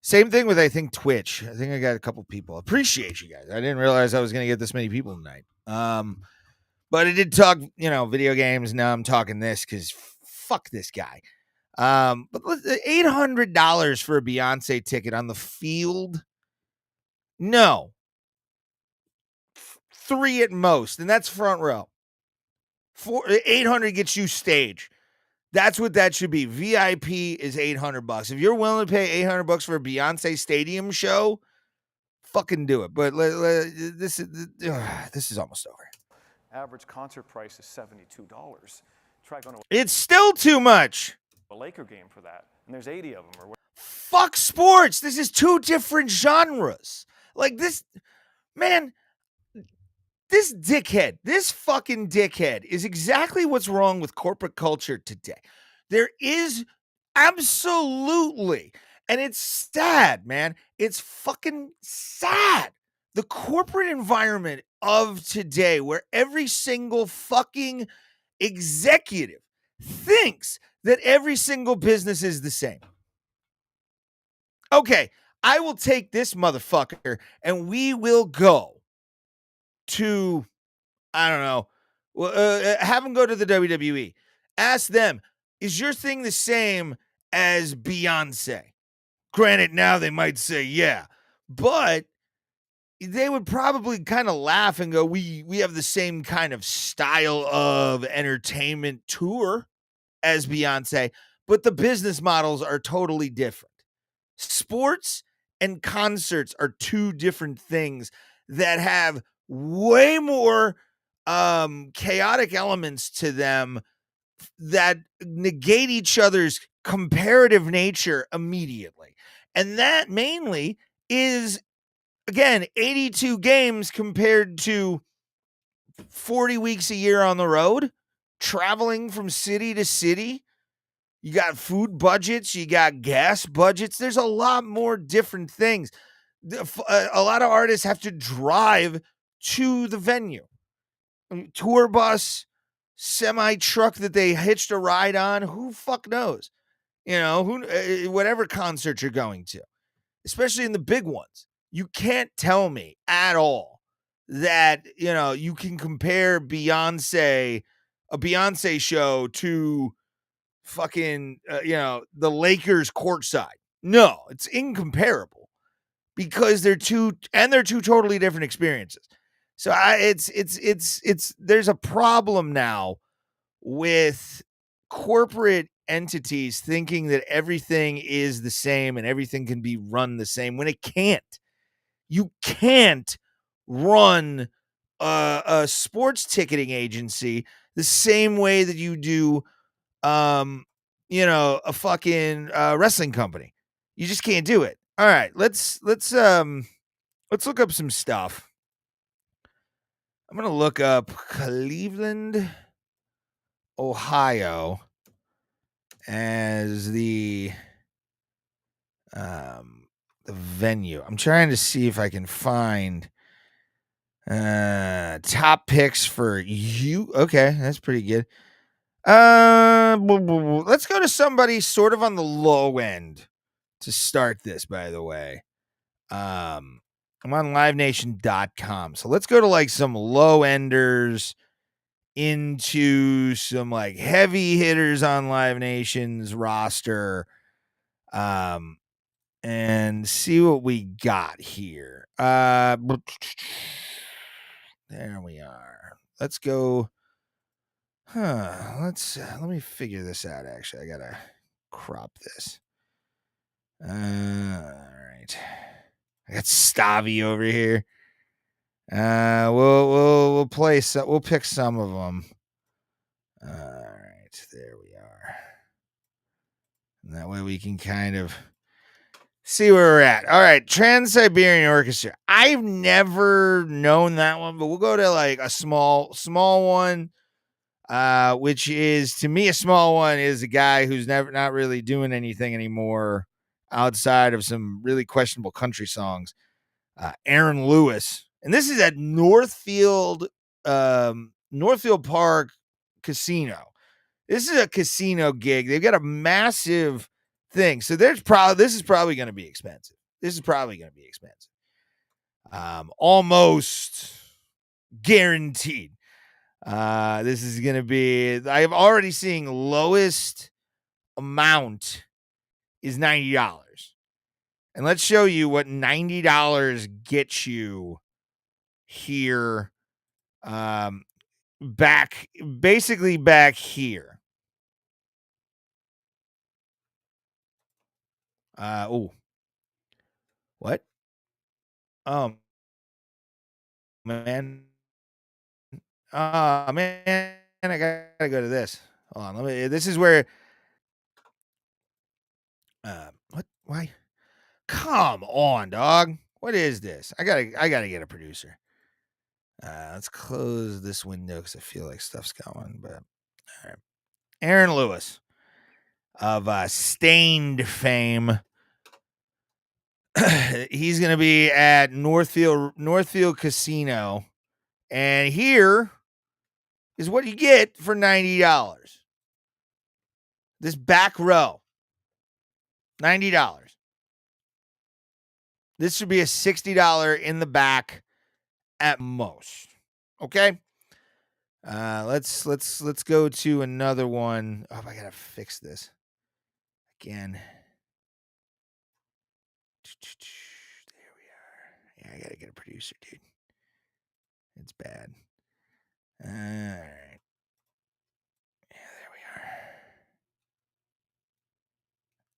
Same thing with, I think, Twitch. I think I got a couple people. Appreciate you guys. I didn't realize I was going to get this many people tonight. But I did talk, video games. Now I'm talking this because fuck this guy. But $800 for a Beyonce ticket on the field? No. 3 at most, and that's front row. 800 gets you stage. That's what that should be. VIP is $800. If you're willing to pay $800 for a Beyonce stadium show, fucking do it. But this is almost over. Average concert price is $72. Try going to It's still too much. a Laker game for that, and there's 80 of them. Or what? Fuck sports. This is 2 different genres. Like this, man. This fucking dickhead is exactly what's wrong with corporate culture today. There is absolutely, and it's sad, man. It's fucking sad. The corporate environment of today, where every single fucking executive thinks that every single business is the same. Okay, I will take this motherfucker and we will go to, I don't know, have them go to the WWE. Ask them, is your thing the same as Beyonce? Granted, now they might say, yeah, but they would probably kind of laugh and go, we have the same kind of style of entertainment tour as Beyonce, but the business models are totally different. Sports and concerts are 2 different things that have way more chaotic elements to them that negate each other's comparative nature immediately. And that mainly is, again, 82 games compared to 40 weeks a year on the road, traveling from city to city. You got food budgets, you got gas budgets. There's a lot more different things. A lot of artists have to drive to the venue. Tour bus, semi truck that they hitched a ride on. Who fuck knows? Whatever concert you're going to, especially in the big ones. You can't tell me at all that, you can compare a Beyonce show to fucking, the Lakers courtside. No, it's incomparable because they're two totally different experiences. So there's a problem now with corporate entities thinking that everything is the same and everything can be run the same when it can't. You can't run a sports ticketing agency the same way that you do, a fucking wrestling company. You just can't do it. All right, let's look up some stuff. I'm going to look up Cleveland, Ohio as the venue. I'm trying to see if I can find top picks for you. Okay, that's pretty good. Let's go to somebody sort of on the low end to start this, by the way. I'm on livenation.com. So let's go to like some low enders into some like heavy hitters on Live Nation's roster. And see what we got here. There we are. Let's go. Let me figure this out. Actually, I gotta crop this. All right. I got Stavi over here. We'll play some. We'll pick some of them. All right, there we are. And that way we can kind of see where we're at. All right, Trans-Siberian Orchestra. I've never known that one, but we'll go to like a small one. which is, to me, a small one, is a guy who's not really doing anything anymore outside of some really questionable country songs. Aaron Lewis. And this is at Northfield Park Casino. This is a casino gig. They've got a massive thing. So this is probably going to be expensive. Almost guaranteed. This is going to be, I've already seen lowest amount is $90. And let's show you what $90 gets you here. Basically back here. What? Man. Man, I gotta go to this. Hold on, this is where. What? Why? Come on, dog. What is this? I gotta get a producer. Let's close this window because I feel like stuff's going. But all right, Aaron Lewis of Stained fame. He's gonna be at Northfield Casino, and here is what you get for $90. This back row, $90. This should be a $60 in the back at most. Okay. Let's go to another one. Oh, I gotta fix this again. There we are. Yeah, I gotta get a producer, dude. It's bad. All right. Yeah, there we are.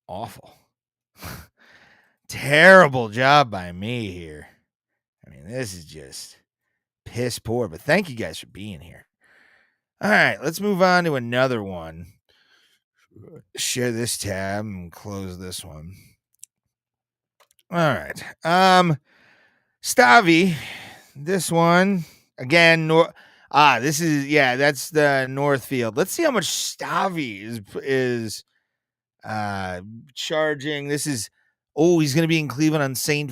Awful. Terrible job by me here. I mean, this is just piss poor, but thank you guys for being here. All right, let's move on to another one. Share this tab and close this one. All right. Stavi, this one again. This is, that's the Northfield. Let's see how much Stavi is charging. This is, he's going to be in Cleveland on Saint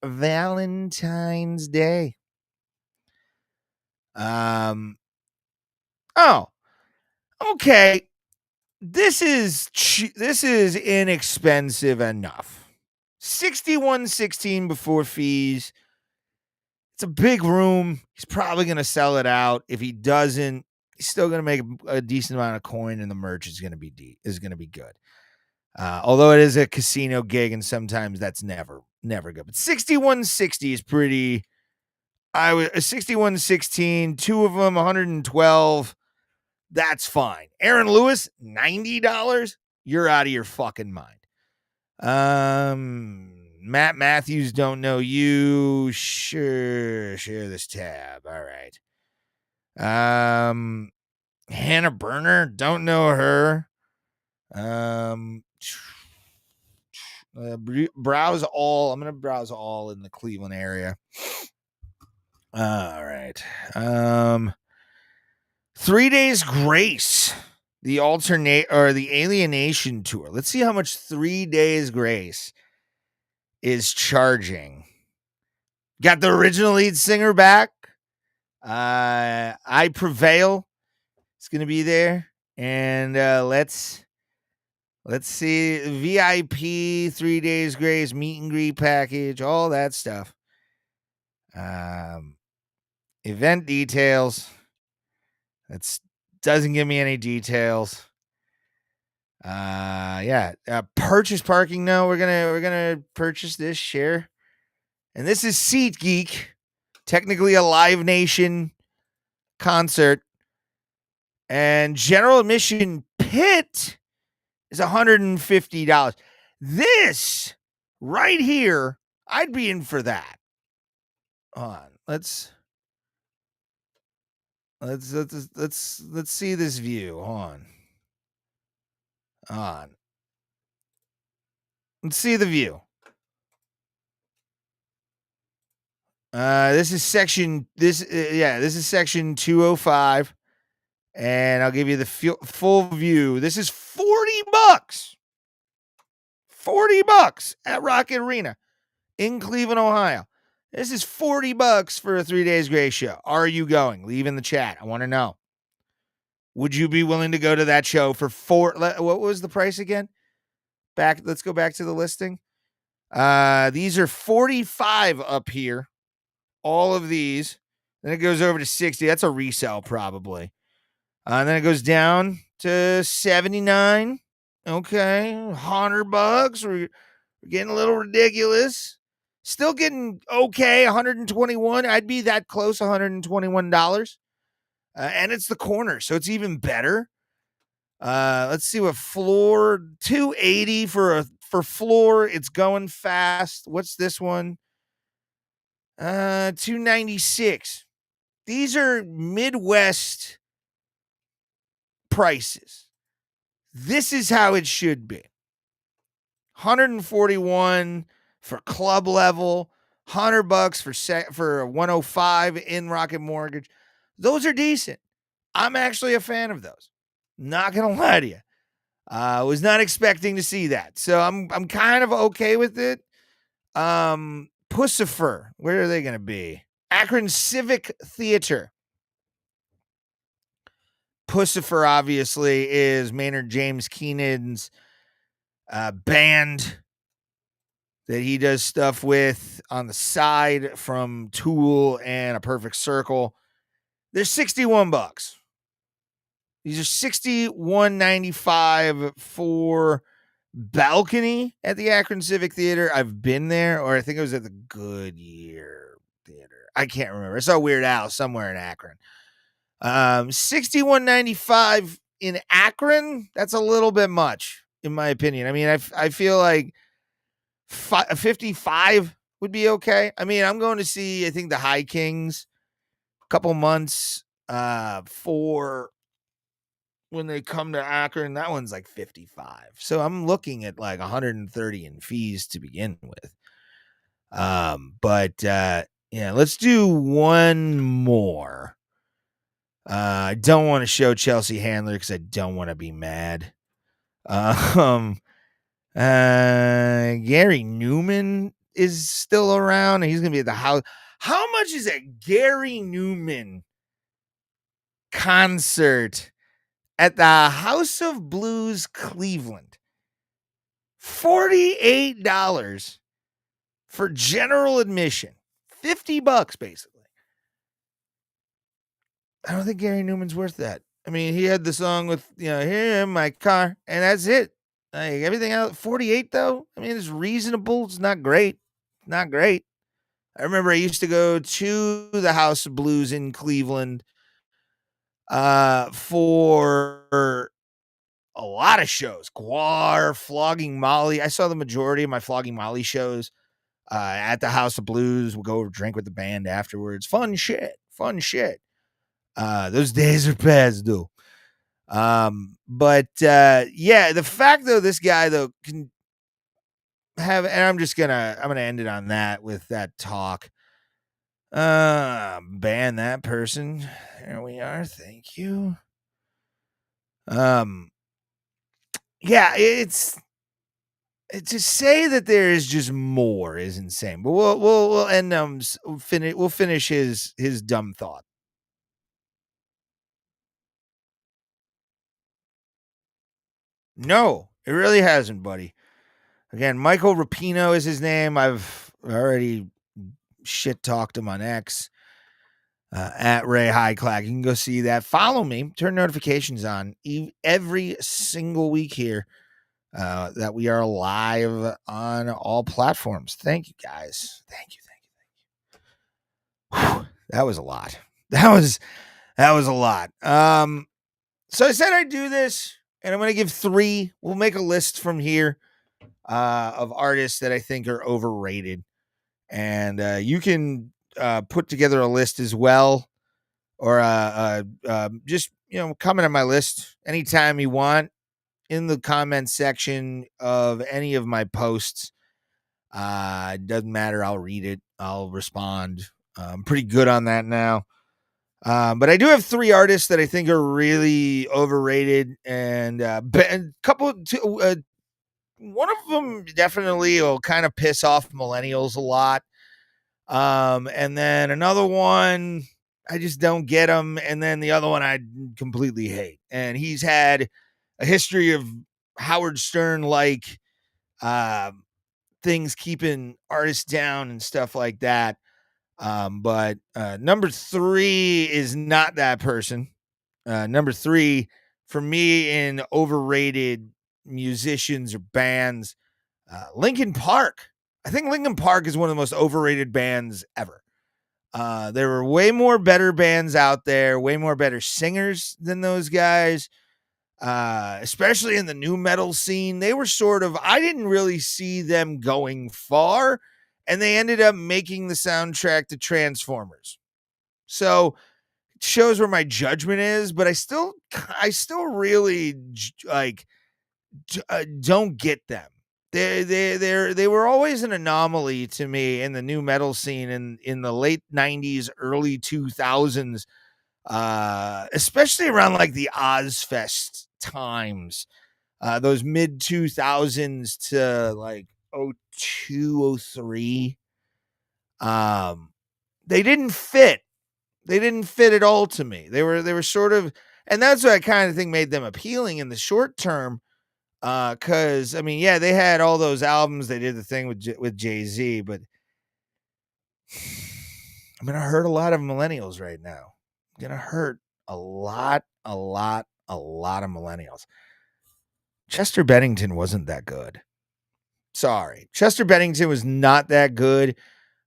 Valentine's Day. Okay. This is inexpensive enough. $61.16 before fees. It's a big room. He's probably going to sell it out. If he doesn't, he's still going to make a decent amount of coin, and the merch is going to be good. Although it is a casino gig, and sometimes that's never good. But $61.60 is pretty. $61.16, two of them, $112. That's fine. Aaron Lewis, $90. You're out of your fucking mind. Matt Matthews, don't know you. Sure, share this tab. All right. Hannah Burner, don't know her. Browse all. I'm gonna browse all in the Cleveland area. All right. 3 Days Grace, the Alienation tour. Let's see how much 3 Days Grace is charging. Got the original lead singer back. I Prevail. It's gonna be there, and let's see, VIP 3 Days Grace meet and greet package, all that stuff. Event details. That doesn't give me any details. Purchase parking. No, we're gonna purchase this share. And this is SeatGeek, technically a Live Nation concert. And general admission pit is $150. This right here, I'd be in for that. Hold on. Let's see this view. Hold on. Let's see the view. This is section 205. and I'll give you the full view. This is $40. $40 at Rocket Arena in Cleveland, Ohio. This is $40 for a 3 days grace show. Are you going? Leave in the chat. I want to know. Would you be willing to go to that show for what was the price again? Let's go back to the listing. These are 45 up here. All of these. Then it goes over to 60. That's a resale probably. And then it goes down to 79. Okay. $100. We're getting a little ridiculous. Still getting okay. 121. I'd be that close. $121. And it's the corner, so it's even better. Let's see what floor. 280 for floor. It's going fast. What's this one? 296. These are Midwest prices. This is how it should be. 141 for club level, $100 for 105 in Rocket Mortgage. Those are decent. I'm actually a fan of those. Not gonna lie to you. I was not expecting to see that, so I'm kind of okay with it. Pussifer, where are they gonna be? Akron Civic Theater. Pussifer obviously is Maynard James Keenan's band that he does stuff with on the side from Tool and A Perfect Circle. They're $61. These are $61.95 for balcony at the Akron Civic Theater. I've been there, or I think it was at the Goodyear Theater. I can't remember. I saw Weird Al somewhere in Akron. $61.95 in Akron. That's a little bit much, in my opinion. I mean, I feel like 55 would be okay. I mean, I'm going to see, I think, the High Kings a couple months for when they come to Akron. That one's like 55. So I'm looking at like 130 in fees to begin with. But let's do one more. I don't want to show Chelsea Handler because I don't want to be mad. Gary Newman is still around, and he's gonna be at the house. How much is a Gary Newman concert at the House of Blues Cleveland? $48 for general admission. $50 basically. I don't think Gary Newman's worth that. I mean, he had the song with, here in my car, and that's it. Like everything else, 48 though. I mean, it's reasonable. It's not great. Not great. I remember I used to go to the House of Blues in Cleveland for a lot of shows. Guar, Flogging Molly. I saw the majority of my Flogging Molly shows at the House of Blues. We'll go drink with the band afterwards. Fun shit. Those days are past, dude. But the fact though, this guy though can have, and I'm gonna end it on that with that talk. Ban that person. There we are. Thank you. It's to say that there is just more is insane. But we'll end we'll finish his dumb thought. No, it really hasn't, buddy. Again, Michael Rapino is his name. I've already shit talked him on X at Ray Hyclak. You can go see that. Follow me. Turn notifications on every single week here that we are live on all platforms. Thank you, guys. Thank you. Whew, that was a lot. That was a lot. So I said I'd do this. And I'm going to give 3. We'll make a list from here of artists that I think are overrated. And you can put together a list as well. Or just, comment on my list anytime you want in the comment section of any of my posts. It doesn't matter. I'll read it. I'll respond. I'm pretty good on that now. But I do have 3 artists that I think are really overrated, and one of them definitely will kind of piss off millennials a lot. And then another one, I just don't get him. And then the other one I completely hate. And he's had a history of Howard Stern like things keeping artists down and stuff like that. But number 3 is not that person. Number 3 for me in overrated musicians or bands, Linkin Park. I think Linkin Park is one of the most overrated bands ever. There were way more better bands out there, way more better singers than those guys. Especially in the new metal scene. They were I didn't really see them going far, and they ended up making the soundtrack to Transformers. So it shows where my judgment is, but I still really don't get them. They were always an anomaly to me in the new metal scene in the late 90s, early 2000s, especially around like the Ozfest times, those mid 2000s to like 02, 03. They didn't fit. They didn't fit at all to me. They were sort of, and that's what I kind of think made them appealing in the short term. Cause I mean, yeah, they had all those albums. They did the thing with Jay-Z, but I'm going to hurt a lot of millennials right now. I'm going to hurt a lot of millennials. Chester Bennington wasn't that good. Sorry. Chester Bennington was not that good.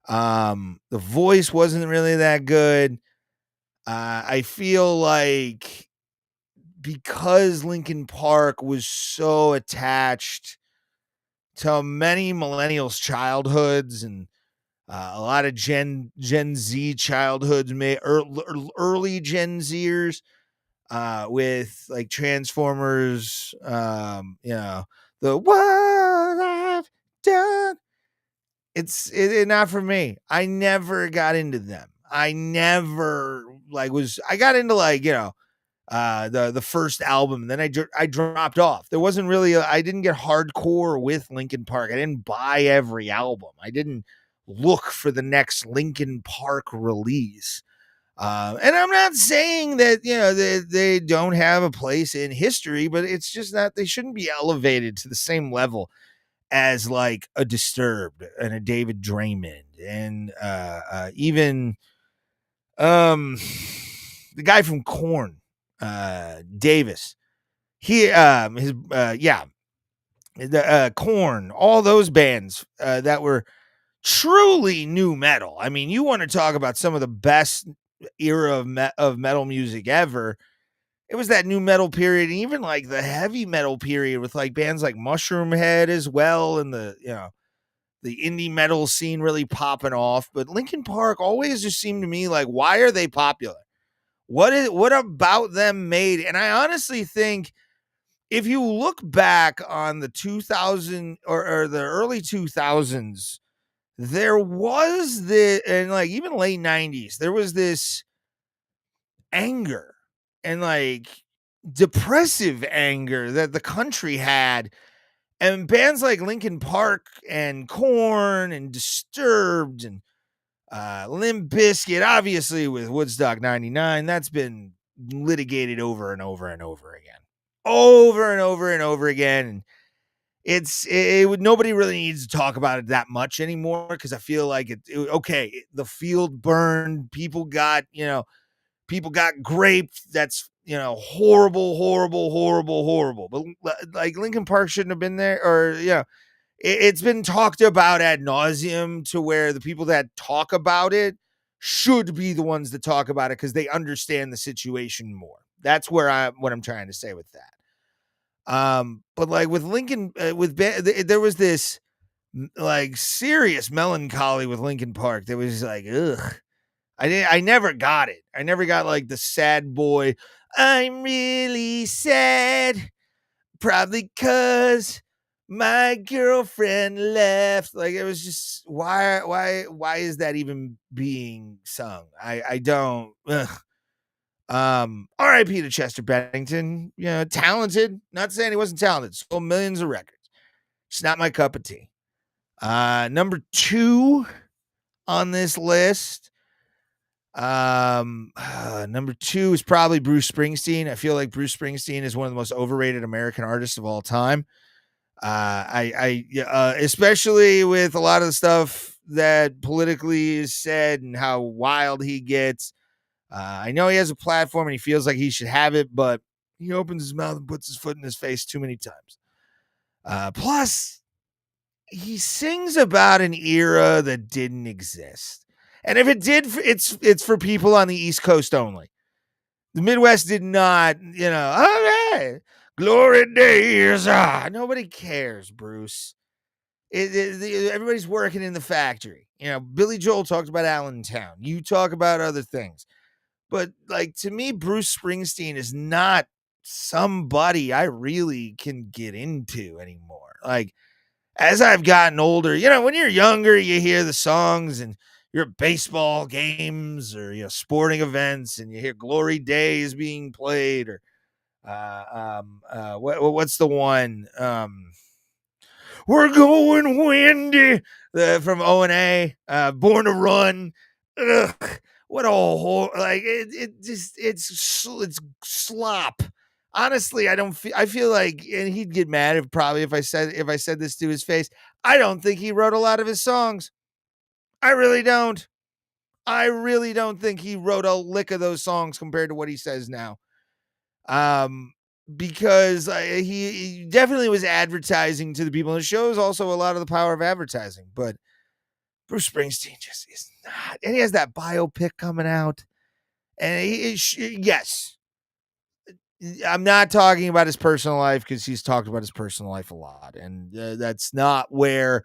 The voice wasn't really that good. I feel like because Linkin Park was so attached to many millennials' childhoods and a lot of Gen Z childhoods, early Gen Zers, with like Transformers, the what I've done. It's not for me. I never got into them. I never I got into the first album, and then I dropped off. There wasn't really I didn't get hardcore with Linkin Park. I didn't buy every album. I didn't look for the next Linkin Park release. And I'm not saying that they don't have a place in history, but it's just that they shouldn't be elevated to the same level as like a Disturbed and a David Draymond and even the guy from Korn, Davis. Korn, all those bands that were truly new metal. I mean, you want to talk about some of the best era of metal music ever. It was that new metal period, and even like the heavy metal period with like bands like Mushroom Head as well, and the indie metal scene really popping off. But Linkin Park always just seemed to me like, why are they popular? What about them made? And I honestly think if you look back on the 2000 or the early 2000s, there was and like even late 90s, there was this anger and like depressive anger that the country had. And bands like Linkin Park and Korn and Disturbed and Limp Bizkit, obviously with Woodstock 99, that's been litigated over and over and over again. Over and over and over again. And nobody really needs to talk about it that much anymore because I feel like the field burned, people got graped. That's horrible. But like Linkin Park shouldn't have been there, or it's been talked about ad nauseum to where the people that talk about it should be the ones that talk about it because they understand the situation more. That's what I'm trying to say with that. But like with Linkin, there was this like serious melancholy with Linkin Park. There was like, ugh. I never got it. I never got like the sad boy. I'm really sad, probably 'cause my girlfriend left. Like it was just why is that even being sung? I don't. Ugh. R.I.P. to Chester Bennington. You know, talented. Not saying he wasn't talented. Sold millions of records. It's not my cup of tea. Number 2 on this list. Number 2 is probably Bruce Springsteen. I feel like Bruce Springsteen is one of the most overrated American artists of all time. Especially with a lot of the stuff that politically is said and how wild he gets. I know he has a platform and he feels like he should have it, but he opens his mouth and puts his foot in his face too many times. Plus, he sings about an era that didn't exist. And if it did, it's for people on the East Coast only. The Midwest did not, you know, all right, glory days. Nobody cares, Bruce. Everybody's working in the factory. You know, Billy Joel talked about Allentown. You talk about other things. But, like, to me, Bruce Springsteen is not somebody I really can get into anymore. Like, as I've gotten older, you know, when you're younger, you hear the songs and you're at baseball games or, you know, sporting events and you hear Glory Days being played or what's the one? We're going windy from O&A, Born to Run. Ugh. What a whole, like, it's slop. Honestly, I feel like, and he'd get mad if I said this to his face. I don't think he wrote a lot of his songs. I really don't. I really don't think he wrote a lick of those songs compared to what he says now. Because he definitely was advertising to the people, and it shows also a lot of the power of advertising, but Bruce Springsteen just is not. And he has that biopic coming out. And yes, I'm not talking about his personal life because he's talked about his personal life a lot. And that's not where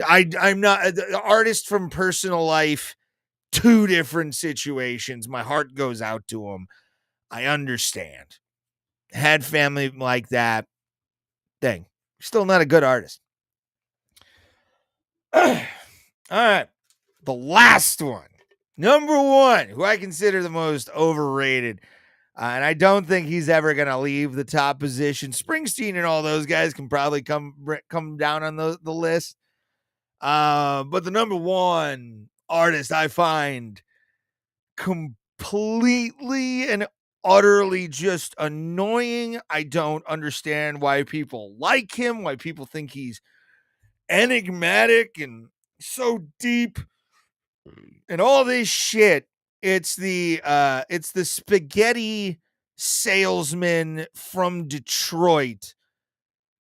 I'm not the artist from personal life. 2 different situations. My heart goes out to him. I understand. Had family like that. Dang. Still not a good artist. All right. The last one. Number 1, who I consider the most overrated. And I don't think he's ever going to leave the top position. Springsteen and all those guys can probably come down on the list. But the number 1 artist I find completely and utterly just annoying. I don't understand why people like him, why people think he's enigmatic and so deep and all this shit. It's the spaghetti salesman from Detroit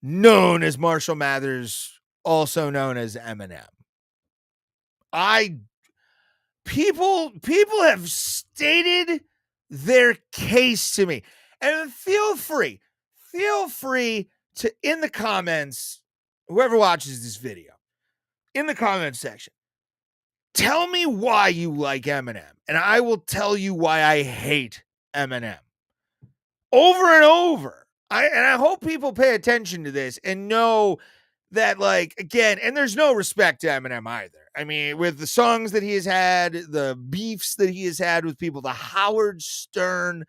known as Marshall Mathers, also known as Eminem. People have stated their case to me. And feel free to, in the comments, whoever watches this video, in the comment section, tell me why you like Eminem, and I will tell you why I hate Eminem. Over and over. I hope people pay attention to this and know that, like, again, and there's no respect to Eminem either. I mean, with the songs that he has had, the beefs that he has had with people, the Howard Stern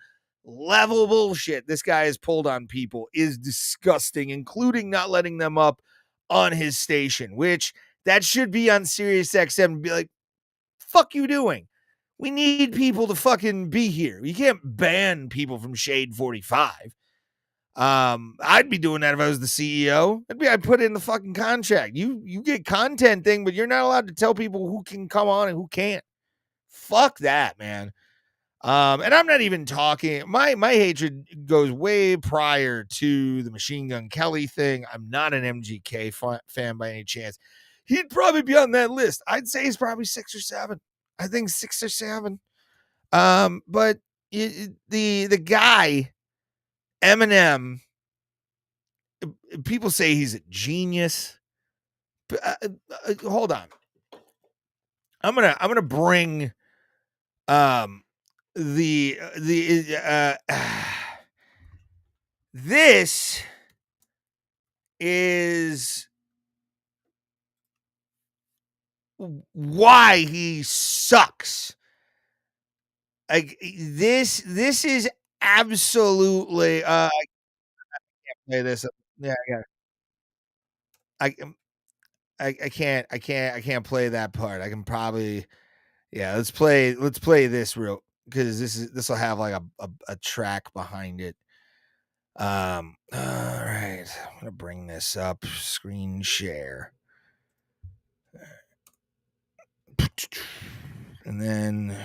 level bullshit this guy has pulled on people is disgusting, including not letting them up on his station, which that should be on Sirius XM and be like, fuck you doing? We need people to fucking be here. You can't ban people from Shade 45. I'd be doing that if I was the CEO. I'd put in the fucking contract. You get content thing, but you're not allowed to tell people who can come on and who can't. Fuck that, man. And I'm not even talking. My hatred goes way prior to the Machine Gun Kelly thing. I'm not an MGK fan by any chance. He'd probably be on that list. I'd say he's probably 6 or 7. I think 6 or 7. But the guy, Eminem, people say he's a genius. Hold on. I'm gonna bring this is why he sucks. Like this is absolutely I can't play this. Yeah, yeah. I can't play that part. I can probably let's play this real because this will have like a track behind it. All right. I'm gonna bring this up. Screen share. And then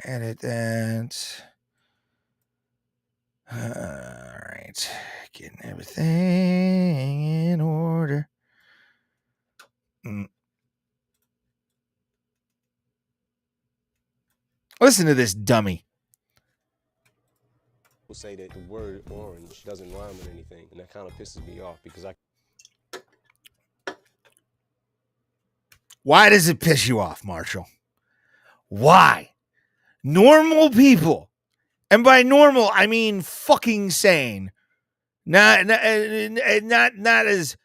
edit that. All right. Getting everything in order. Listen to this dummy. People say that the word orange doesn't rhyme with anything, and that kind of pisses me off because Why does it piss you off, Marshall? Why? Normal people, and by normal I mean fucking sane, not as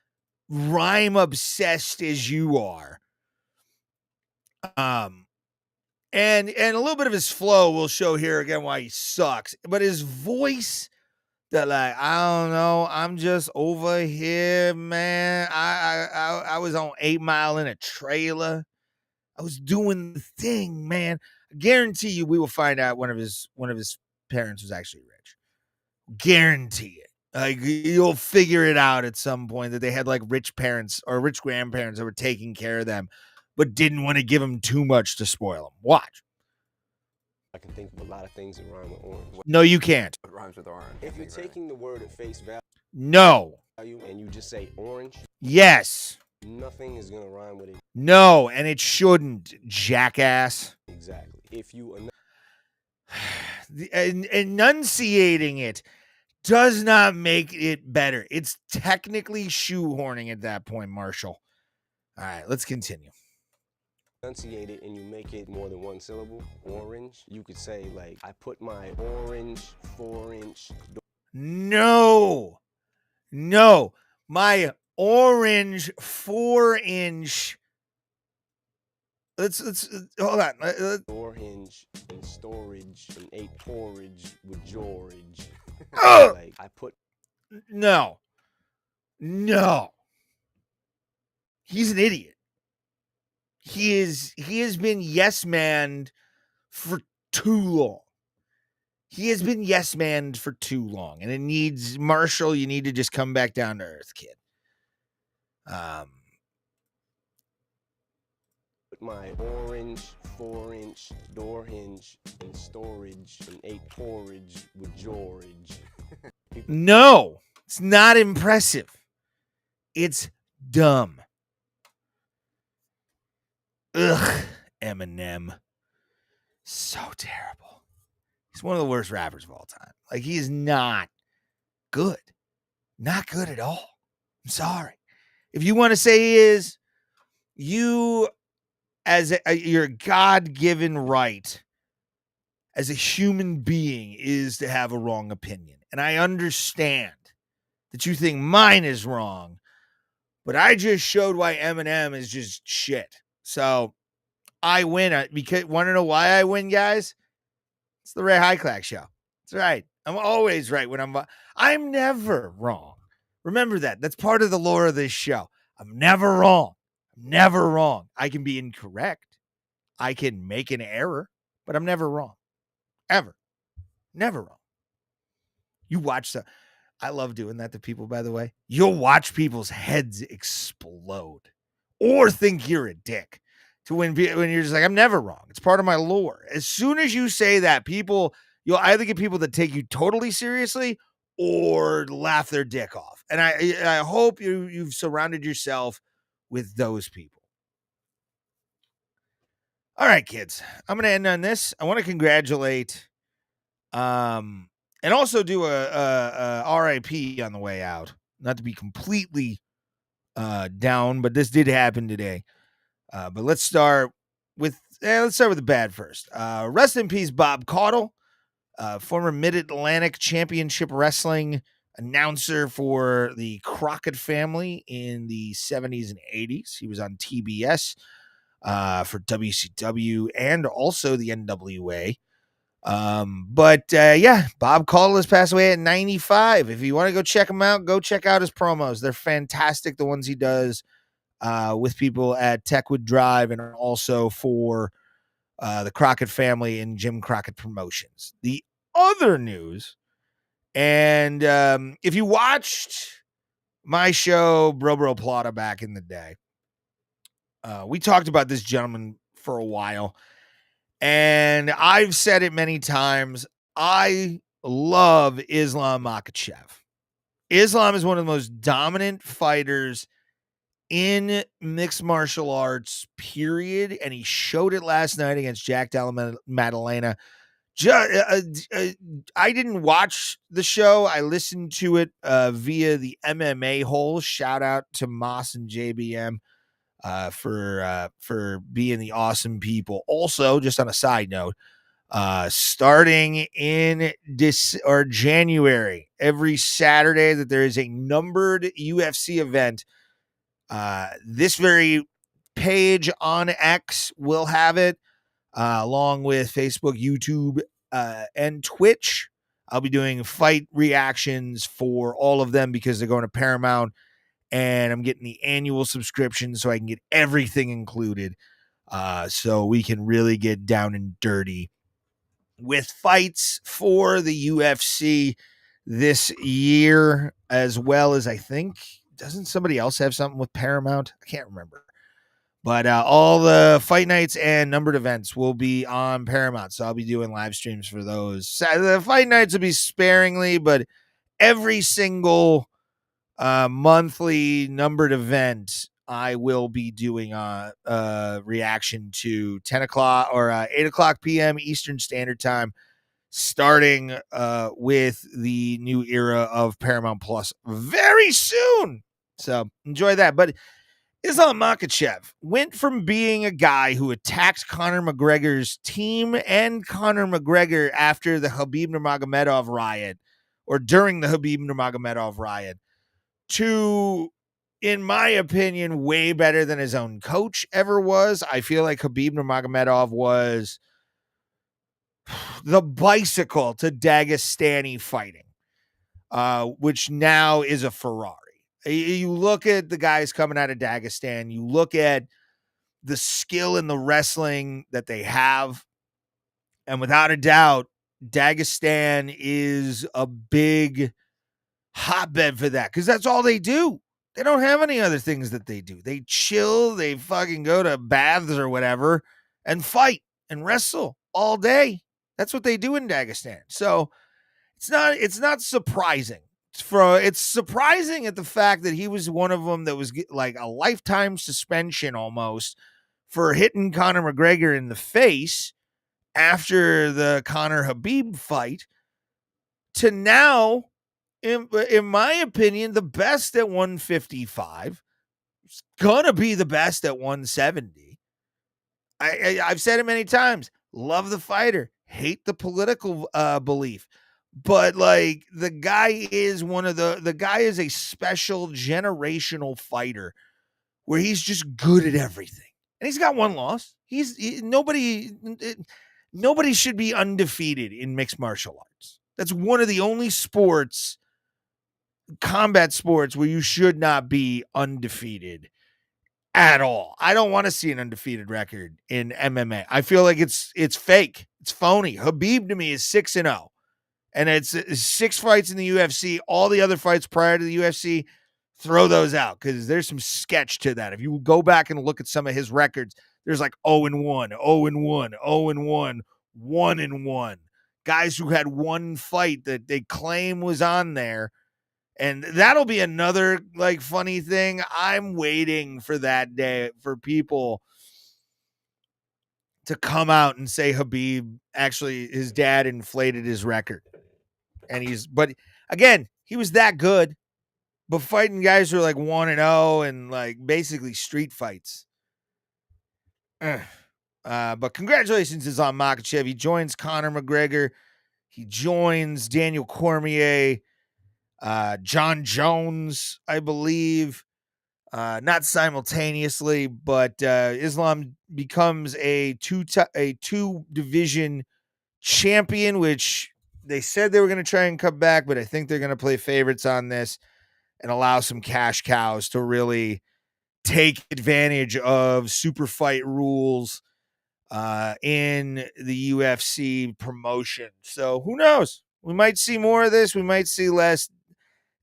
rhyme obsessed as you are. And a little bit of his flow will show here again why he sucks. But his voice, that like, I don't know, I'm just over here, man. I was on 8 Mile in a trailer. I was doing the thing, man. I guarantee you we will find out one of his parents was actually rich. Guarantee it. Like, you'll figure it out at some point that they had like rich parents or rich grandparents that were taking care of them, but didn't want to give them too much to spoil them. Watch. I can think of a lot of things that rhyme with orange. No, you can't. What rhymes with orange? If you're taking the word at face value No. and you just say orange, Yes. nothing is gonna rhyme with it. No, and it shouldn't, jackass. Exactly. If you Enunciating it does not make it better. It's technically shoehorning at that point, Marshall. All right, let's continue. enunciate it and you make it more than one syllable, orange, you could say like, I put my orange 4-inch. No, my orange 4-inch. Let's hold on. Door hinge and storage and ate porridge with George. Like, I put. No. He's an idiot. He has been yes manned for too long. And it needs, Marshall, you need to just come back down to earth, kid. My orange 4-inch door hinge and storage and ate porridge with George. No, it's not impressive. It's dumb. Ugh, Eminem. So terrible. He's one of the worst rappers of all time. Like, he is not good. Not good at all. I'm sorry. If you want to say he is, you, as your God-given right as a human being, is to have a wrong opinion. And I understand that you think mine is wrong, but I just showed why Eminem is just shit. So I win. Because want to know why I win, guys? It's the Ray Hyclak show. That's right. I'm always right when I'm never wrong. Remember that. That's part of the lore of this show. I'm never wrong. I can be incorrect. I can make an error, but I'm never wrong. Ever. Never wrong. You watch I love doing that to people, by the way. You'll watch people's heads explode or think you're a dick. To when you're just like, I'm never wrong. It's part of my lore. As soon as you say that, you'll either get people that take you totally seriously or laugh their dick off. And I hope you've surrounded yourself with those people. All right, kids. I'm going to end on this. I want to congratulate and also do a RIP on the way out. Not to be completely down, but this did happen today. But let's start with the bad first. Rest in peace, Bob Caudle, former Mid-Atlantic Championship Wrestling announcer for the Crockett family in the 70s and 80s. He was on TBS for WCW and also the NWA. Yeah, Bob Caudle has passed away at 95. If you want to go check him out, go check out his promos. They're fantastic. The ones he does with people at Techwood Drive and also for the Crockett family and Jim Crockett Promotions. The other news, and if you watched my show, Bro Plata, back in the day, we talked about this gentleman for a while. And I've said it many times. I love Islam Makhachev. Islam is one of the most dominant fighters in mixed martial arts, period. And he showed it last night against Jack Della Maddalena. I didn't watch the show. I listened to it via the MMA hole. Shout out to Moss and JBM. For being the awesome people. Also, just on a side note, starting in January, every Saturday that there is a numbered UFC event, this very page on X will have it, along with Facebook, YouTube, and Twitch. I'll be doing fight reactions for all of them because they're going to Paramount. And I'm getting the annual subscription so I can get everything included. So we can really get down and dirty with fights for the UFC this year, as well as I think, doesn't somebody else have something with Paramount? I can't remember. But all the fight nights and numbered events will be on Paramount. So I'll be doing live streams for those. The fight nights will be sparingly, but every single monthly numbered event, I will be doing a reaction to 10 o'clock or 8 o'clock p.m. Eastern Standard Time, starting with the new era of Paramount Plus very soon. So enjoy that. But Islam Makhachev went from being a guy who attacked Conor McGregor's team and Conor McGregor after the Khabib Nurmagomedov riot, or during the Khabib Nurmagomedov riot, to, in my opinion, way better than his own coach ever was. I feel like Khabib Nurmagomedov was the bicycle to Dagestani fighting, which now is a Ferrari. You look at the guys coming out of Dagestan, you look at the skill and the wrestling that they have, and without a doubt, Dagestan is a big hotbed for that, because that's all they do. They don't have any other things that they do. They chill, they fucking go to baths or whatever and fight and wrestle all day. That's what they do in Dagestan. So it's not surprising. It's surprising at the fact that he was one of them that was like a lifetime suspension almost for hitting Conor McGregor in the face after the Conor Khabib fight, to now, in my opinion, the best at 155. It's gonna be the best at 170. I've said it many times. Love the fighter, hate the political belief, but like the guy is the guy is a special generational fighter where he's just good at everything, and he's got one loss. Nobody should be undefeated in mixed martial arts. That's one of the only combat sports where you should not be undefeated at all. I don't want to see an undefeated record in MMA. I feel like it's fake. It's phony. Khabib to me is 6-0. And it's 6 fights in the UFC. All the other fights prior to the UFC, throw those out, because there's some sketch to that. If you go back and look at some of his records, there's like 0-1, 0-1, 0-1, 1-1. Guys who had one fight that they claim was on there. And that'll be another like funny thing. I'm waiting for that day for people to come out and say Khabib, actually his dad inflated his record. But again, he was that good, but fighting guys who are like 1-0 and like basically street fights. But congratulations is on Makhachev. He joins Conor McGregor. He joins Daniel Cormier, John Jones, I believe, not simultaneously, but Islam becomes a two division champion, which they said they were going to try and come back, but I think they're going to play favorites on this and allow some cash cows to really take advantage of super fight rules in the UFC promotion. So who knows? We might see more of this. We might see less.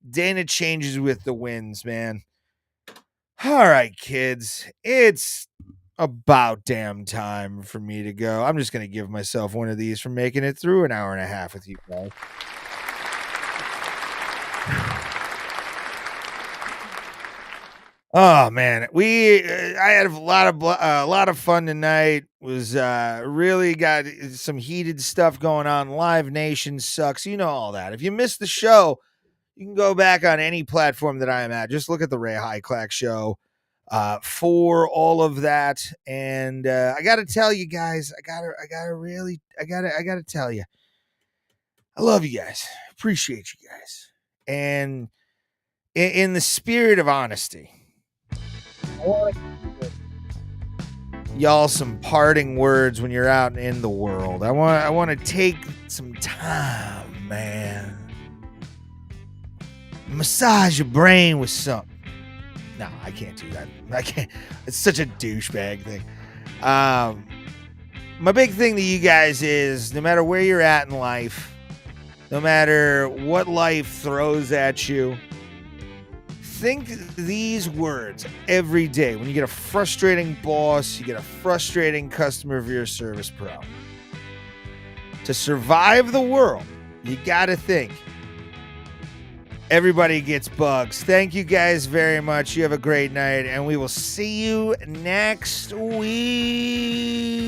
Dana changes with the wins, man. All right, kids. It's about damn time for me to go. I'm just going to give myself one of these for making it through an hour and a half with you guys. Oh man, I had a lot of fun tonight. Was really got some heated stuff going on. Live Nation sucks, you know all that. If you missed the show, you can go back on any platform that I am at. Just look at the Ray Hyclak show for all of that. And I got to tell you guys, I got to tell you, I love you guys, appreciate you guys, and in the spirit of honesty, I want to give y'all some parting words when you're out in the world. I want to take some time, man. Massage your brain with something. No, I can't do that. I can't. It's such a douchebag thing. My big thing to you guys is no matter where you're at in life, no matter what life throws at you, think these words every day. When you get a frustrating boss, you get a frustrating customer of your service pro. To survive the world, you got to think everybody gets bugs. Thank you guys very much. You have a great night, and we will see you next week.